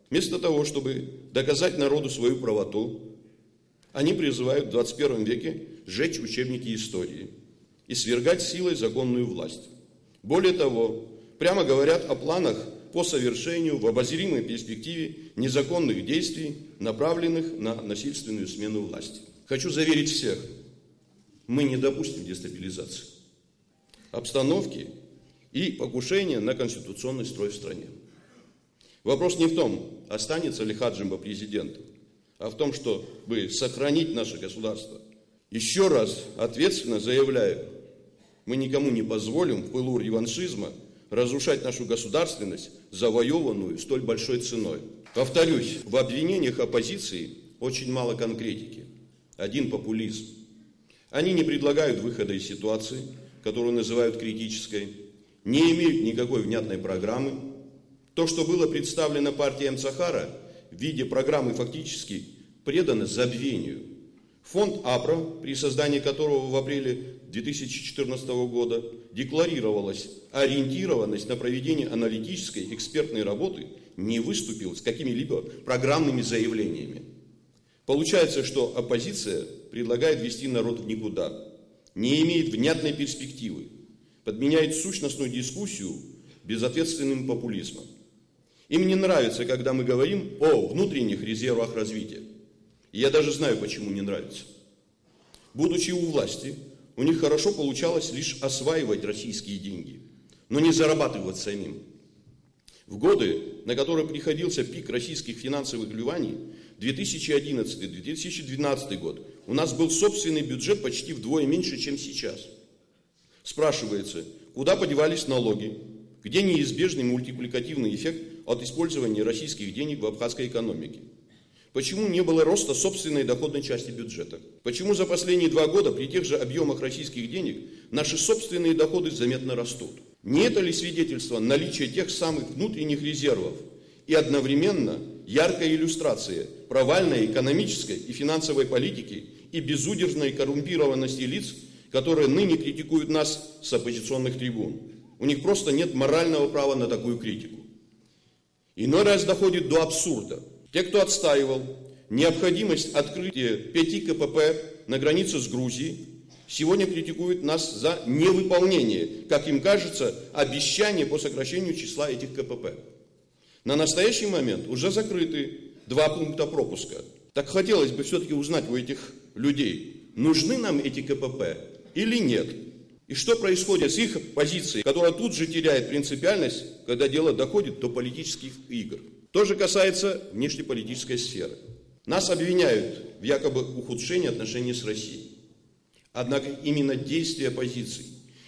Вместо того, чтобы доказать народу свою правоту, они призывают в 21 веке сжечь учебники истории и свергать силой законную власть. Более того, прямо говорят о планах по совершению в обозримой перспективе незаконных действий, направленных на насильственную смену власти. Хочу заверить всех, мы не допустим дестабилизации обстановки и покушения на конституционный строй в стране. Вопрос не в том, останется ли Хаджимба президентом, а в том, чтобы сохранить наше государство. Еще раз ответственно заявляю, мы никому не позволим в пылу реваншизма разрушать нашу государственность, завоеванную столь большой ценой. Повторюсь, в обвинениях оппозиции очень мало конкретики, один популизм. Они не предлагают выхода из ситуации, которую называют критической, не имеют никакой внятной программы. То, что было представлено партией Амцахара в виде программы, фактически предано забвению. Фонд АПРА, при создании которого в апреле 2014 года декларировалась ориентированность на проведение аналитической экспертной работы, не выступил с какими-либо программными заявлениями. Получается, что оппозиция предлагает вести народ в никуда, не имеет внятной перспективы, подменяет сущностную дискуссию безответственным популизмом. Им не нравится, когда мы говорим о внутренних резервах развития. И я даже знаю, почему не нравится. Будучи у власти, у них хорошо получалось лишь осваивать российские деньги, но не зарабатывать самим. В годы, на которые приходился пик российских финансовых вливаний, 2011-2012 год, у нас был собственный бюджет почти вдвое меньше, чем сейчас. Спрашивается, куда подевались налоги, где неизбежный мультипликативный эффект от использования российских денег в абхазской экономике? Почему не было роста собственной доходной части бюджета? Почему за последние 2 года при тех же объемах российских денег наши собственные доходы заметно растут? Не это ли свидетельство наличия тех самых внутренних резервов и одновременно яркая иллюстрация провальной экономической и финансовой политики и безудержной коррумпированности лиц, которые ныне критикуют нас с оппозиционных трибун? У них просто нет морального права на такую критику. Иной раз доходит до абсурда. Те, кто отстаивал необходимость открытия 5 КПП на границе с Грузией, сегодня критикуют нас за невыполнение, как им кажется, обещания по сокращению числа этих КПП. На настоящий момент уже закрыты 2 пункта пропуска. Так хотелось бы все-таки узнать у этих людей, нужны нам эти КПП или нет. И что происходит с их позицией, которая тут же теряет принципиальность, когда дело доходит до политических игр. То же касается внешнеполитической сферы. Нас обвиняют в якобы ухудшении отношений с Россией. Однако именно действия оппозиции,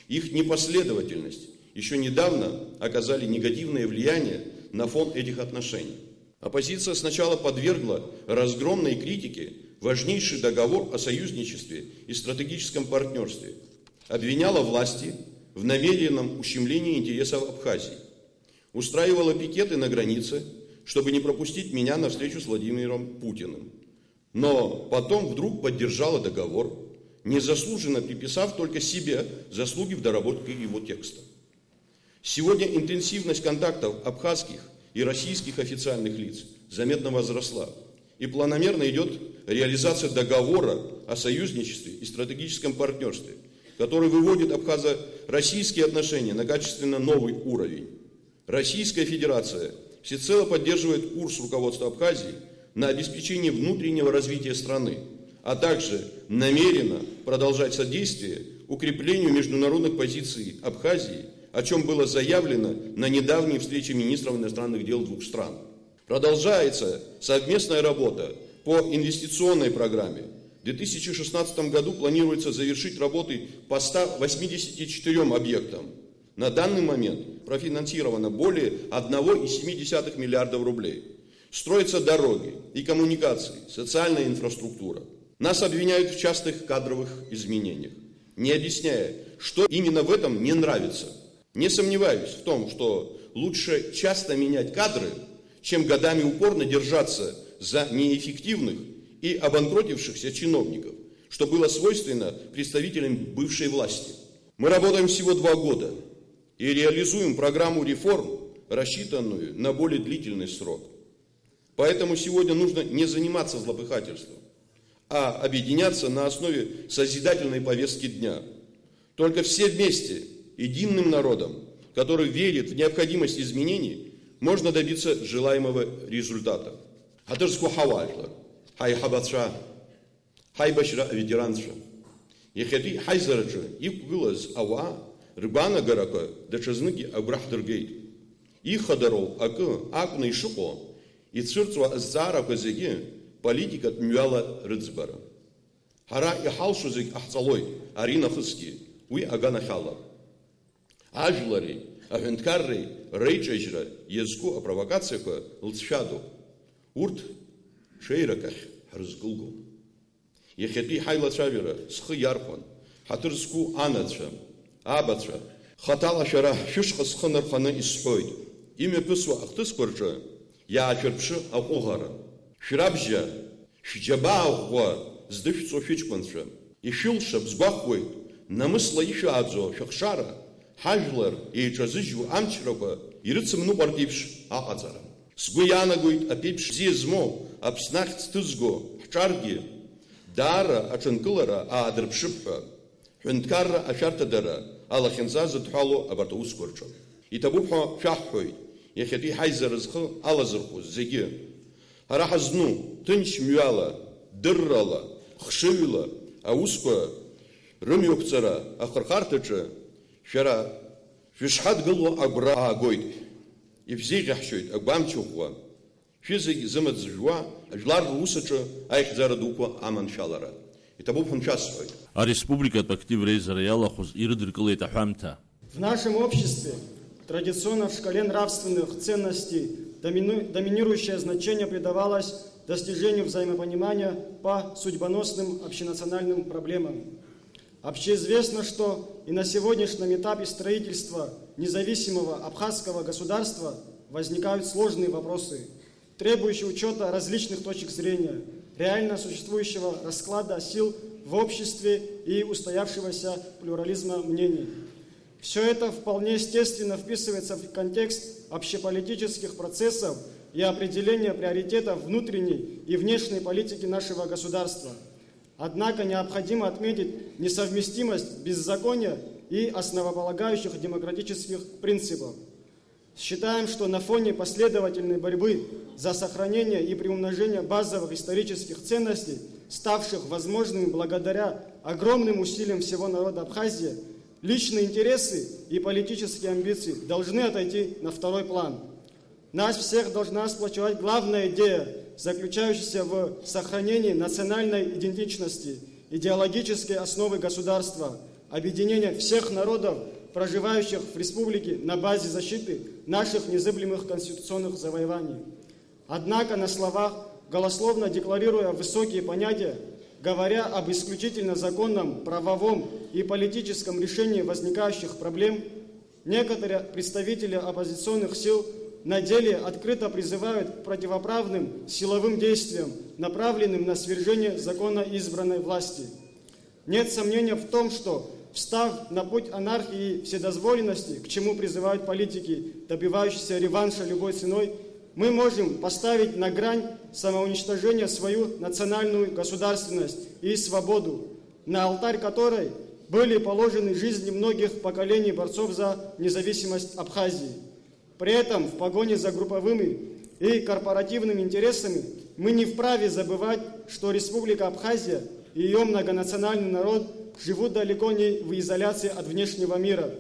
их непоследовательность еще недавно оказали негативное влияние на фон этих отношений. Оппозиция сначала подвергла разгромной критике важнейший договор о союзничестве и стратегическом партнерстве, обвиняла власти в намеренном ущемлении интересов Абхазии, устраивала пикеты на границе, чтобы не пропустить меня на встречу с Владимиром Путиным. Но потом вдруг поддержала договор, незаслуженно приписав только себе заслуги в доработке его текста. Сегодня интенсивность контактов абхазских и российских официальных лиц заметно возросла, и планомерно идет реализация договора о союзничестве и стратегическом партнерстве, который выводит абхазо-российские отношения на качественно новый уровень. Российская Федерация всецело поддерживает курс руководства Абхазии на обеспечение внутреннего развития страны, а также намерена продолжать содействие укреплению международных позиций Абхазии, о чем было заявлено на недавней встрече министров иностранных дел 2 стран. Продолжается совместная работа по инвестиционной программе. В 2016 году планируется завершить работы по 184 объектам. На данный момент профинансировано более 1,7 миллиарда рублей. Строятся дороги и коммуникации, социальная инфраструктура. Нас обвиняют в частых кадровых изменениях, не объясняя, что именно в этом не нравится. Не сомневаюсь в том, что лучше часто менять кадры, чем годами упорно держаться за неэффективных и обанкротившихся чиновников, что было свойственно представителям бывшей власти. Мы работаем всего 2 года и реализуем программу реформ, рассчитанную на более длительный срок. Поэтому сегодня нужно не заниматься злопыхательством, а объединяться на основе созидательной повестки дня. Только все вместе, единым народом, который верит в необходимость изменений, можно добиться желаемого результата. Хатырску хавальтла, хай хабатша, хай башра ветеранша. Ехети хайзараджа икгылаз ауа рыбана гарака дачазныки аграхдыргейт. Ихадарол акы акны ишуко и цирцва аззарака зеги политика тмюала рыцбара. Хара и халшузик ахцалой арина фыски уи агана хала. Ажлари, агенткарри, рейчайжра, язку о провокациях лцшаду. Урт шейраках хрзгулгу. Ехети хайла чавира, схы ярпан, хатырску анацша, абацша, хатала шара шушха схынар хана исхойд. Имя пысва ахтыскорча, я очерпши ахугара. Шрабжа, шджаба ахуа, сдышцо фичпанша. И шилша взбахует, намысла еще адзо, шахшара, Хажлар и чазыжу амчрака ирыцымну партивш аазара. Сгуянагуит апипш зизмо апснах стызго хчарги дара ачанкылара адрпшипха хунткара ашартадара алахинза затхало абартаускорча. И табупха шаххой яхети хайзарызхы алазырху зеги. Харахазну тынч мюала дыррала хшывила ауска рымюкцара ахархартача Шара фишхад гыло агра агойд. И все жахшует агбамчухва. Физик зымат зжуа, ажлар русача айхзарадуква аманшалара. И табу фанчасвой. А республика актив рейзера ялахуз ирыдркылет ахамта. В нашем обществе традиционно в шкале нравственных ценностей доминирующее значение придавалось достижению взаимопонимания по судьбоносным общенациональным проблемам. Общеизвестно, что и на сегодняшнем этапе строительства независимого абхазского государства возникают сложные вопросы, требующие учета различных точек зрения, реально существующего расклада сил в обществе и устоявшегося плюрализма мнений. Все это вполне естественно вписывается в контекст общеполитических процессов и определения приоритетов внутренней и внешней политики нашего государства. Однако необходимо отметить несовместимость беззакония и основополагающих демократических принципов. Считаем, что на фоне последовательной борьбы за сохранение и приумножение базовых исторических ценностей, ставших возможными благодаря огромным усилиям всего народа Абхазии, личные интересы и политические амбиции должны отойти на второй план. Нас всех должна сплочевать главная идея, заключающаяся в сохранении национальной идентичности, идеологической основы государства, объединения всех народов, проживающих в республике на базе защиты наших незыблемых конституционных завоеваний. Однако на словах, голословно декларируя высокие понятия, говоря об исключительно законном, правовом и политическом решении возникающих проблем, некоторые представители оппозиционных сил на деле открыто призывают к противоправным силовым действиям, направленным на свержение законно избранной власти. Нет сомнения в том, что, встав на путь анархии и вседозволенности, к чему призывают политики, добивающиеся реванша любой ценой, мы можем поставить на грань самоуничтожения свою национальную государственность и свободу, на алтарь которой были положены жизни многих поколений борцов за независимость Абхазии. При этом в погоне за групповыми и корпоративными интересами мы не вправе забывать, что Республика Абхазия и ее многонациональный народ живут далеко не в изоляции от внешнего мира.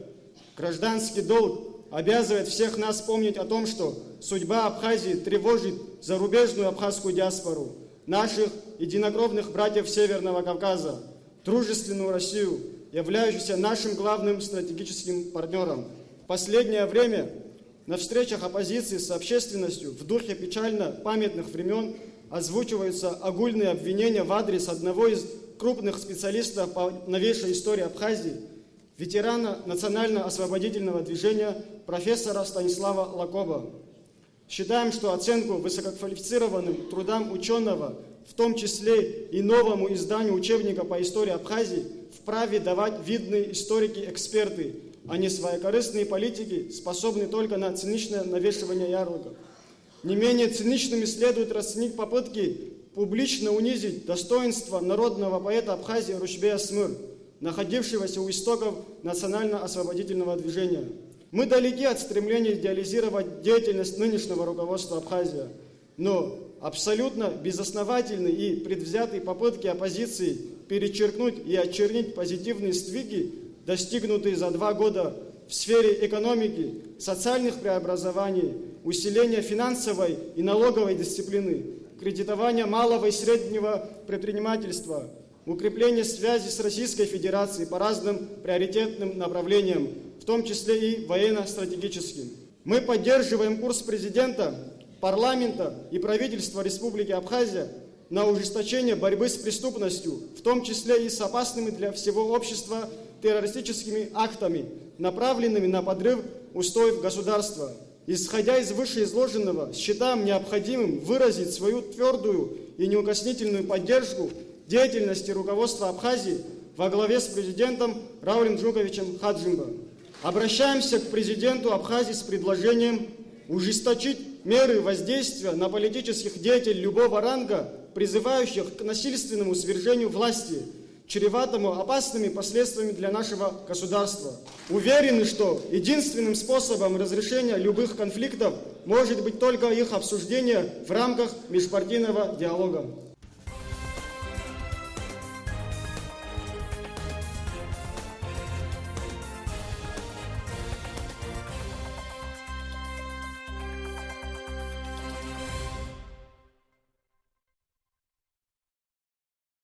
Гражданский долг обязывает всех нас помнить о том, что судьба Абхазии тревожит зарубежную абхазскую диаспору, наших единокровных братьев Северного Кавказа, дружественную Россию, являющуюся нашим главным стратегическим партнером. В последнее время на встречах оппозиции с общественностью в духе печально памятных времен озвучиваются огульные обвинения в адрес одного из крупных специалистов по новейшей истории Абхазии, ветерана национально-освободительного движения профессора Станислава Лакоба. Считаем, что оценку высококвалифицированным трудам ученого, в том числе и новому изданию учебника по истории Абхазии, вправе давать видные историки-эксперты, а не своекорыстные политики, способные только на циничное навешивание ярлыков. Не менее циничными следует расценить попытки публично унизить достоинство народного поэта Абхазии Рушбея Смыр, находившегося у истоков национально-освободительного движения. Мы далеки от стремления идеализировать деятельность нынешнего руководства Абхазии, но абсолютно безосновательные и предвзятые попытки оппозиции перечеркнуть и очернить позитивные сдвиги, достигнутые за 2 года в сфере экономики, социальных преобразований, усиления финансовой и налоговой дисциплины, кредитования малого и среднего предпринимательства, укрепление связи с Российской Федерацией по разным приоритетным направлениям, в том числе и военно-стратегическим. Мы поддерживаем курс президента, парламента и правительства Республики Абхазия на ужесточение борьбы с преступностью, в том числе и с опасными для всего общества террористическими актами, направленными на подрыв устоев государства. Исходя из вышеизложенного, считаем необходимым выразить свою твердую и неукоснительную поддержку деятельности руководства Абхазии во главе с президентом Раулем Джуковичем Хаджимба. Обращаемся к президенту Абхазии с предложением ужесточить меры воздействия на политических деятелей любого ранга, призывающих к насильственному свержению власти, чреватому опасными последствиями для нашего государства. Уверены, что единственным способом разрешения любых конфликтов может быть только их обсуждение в рамках межпартийного диалога.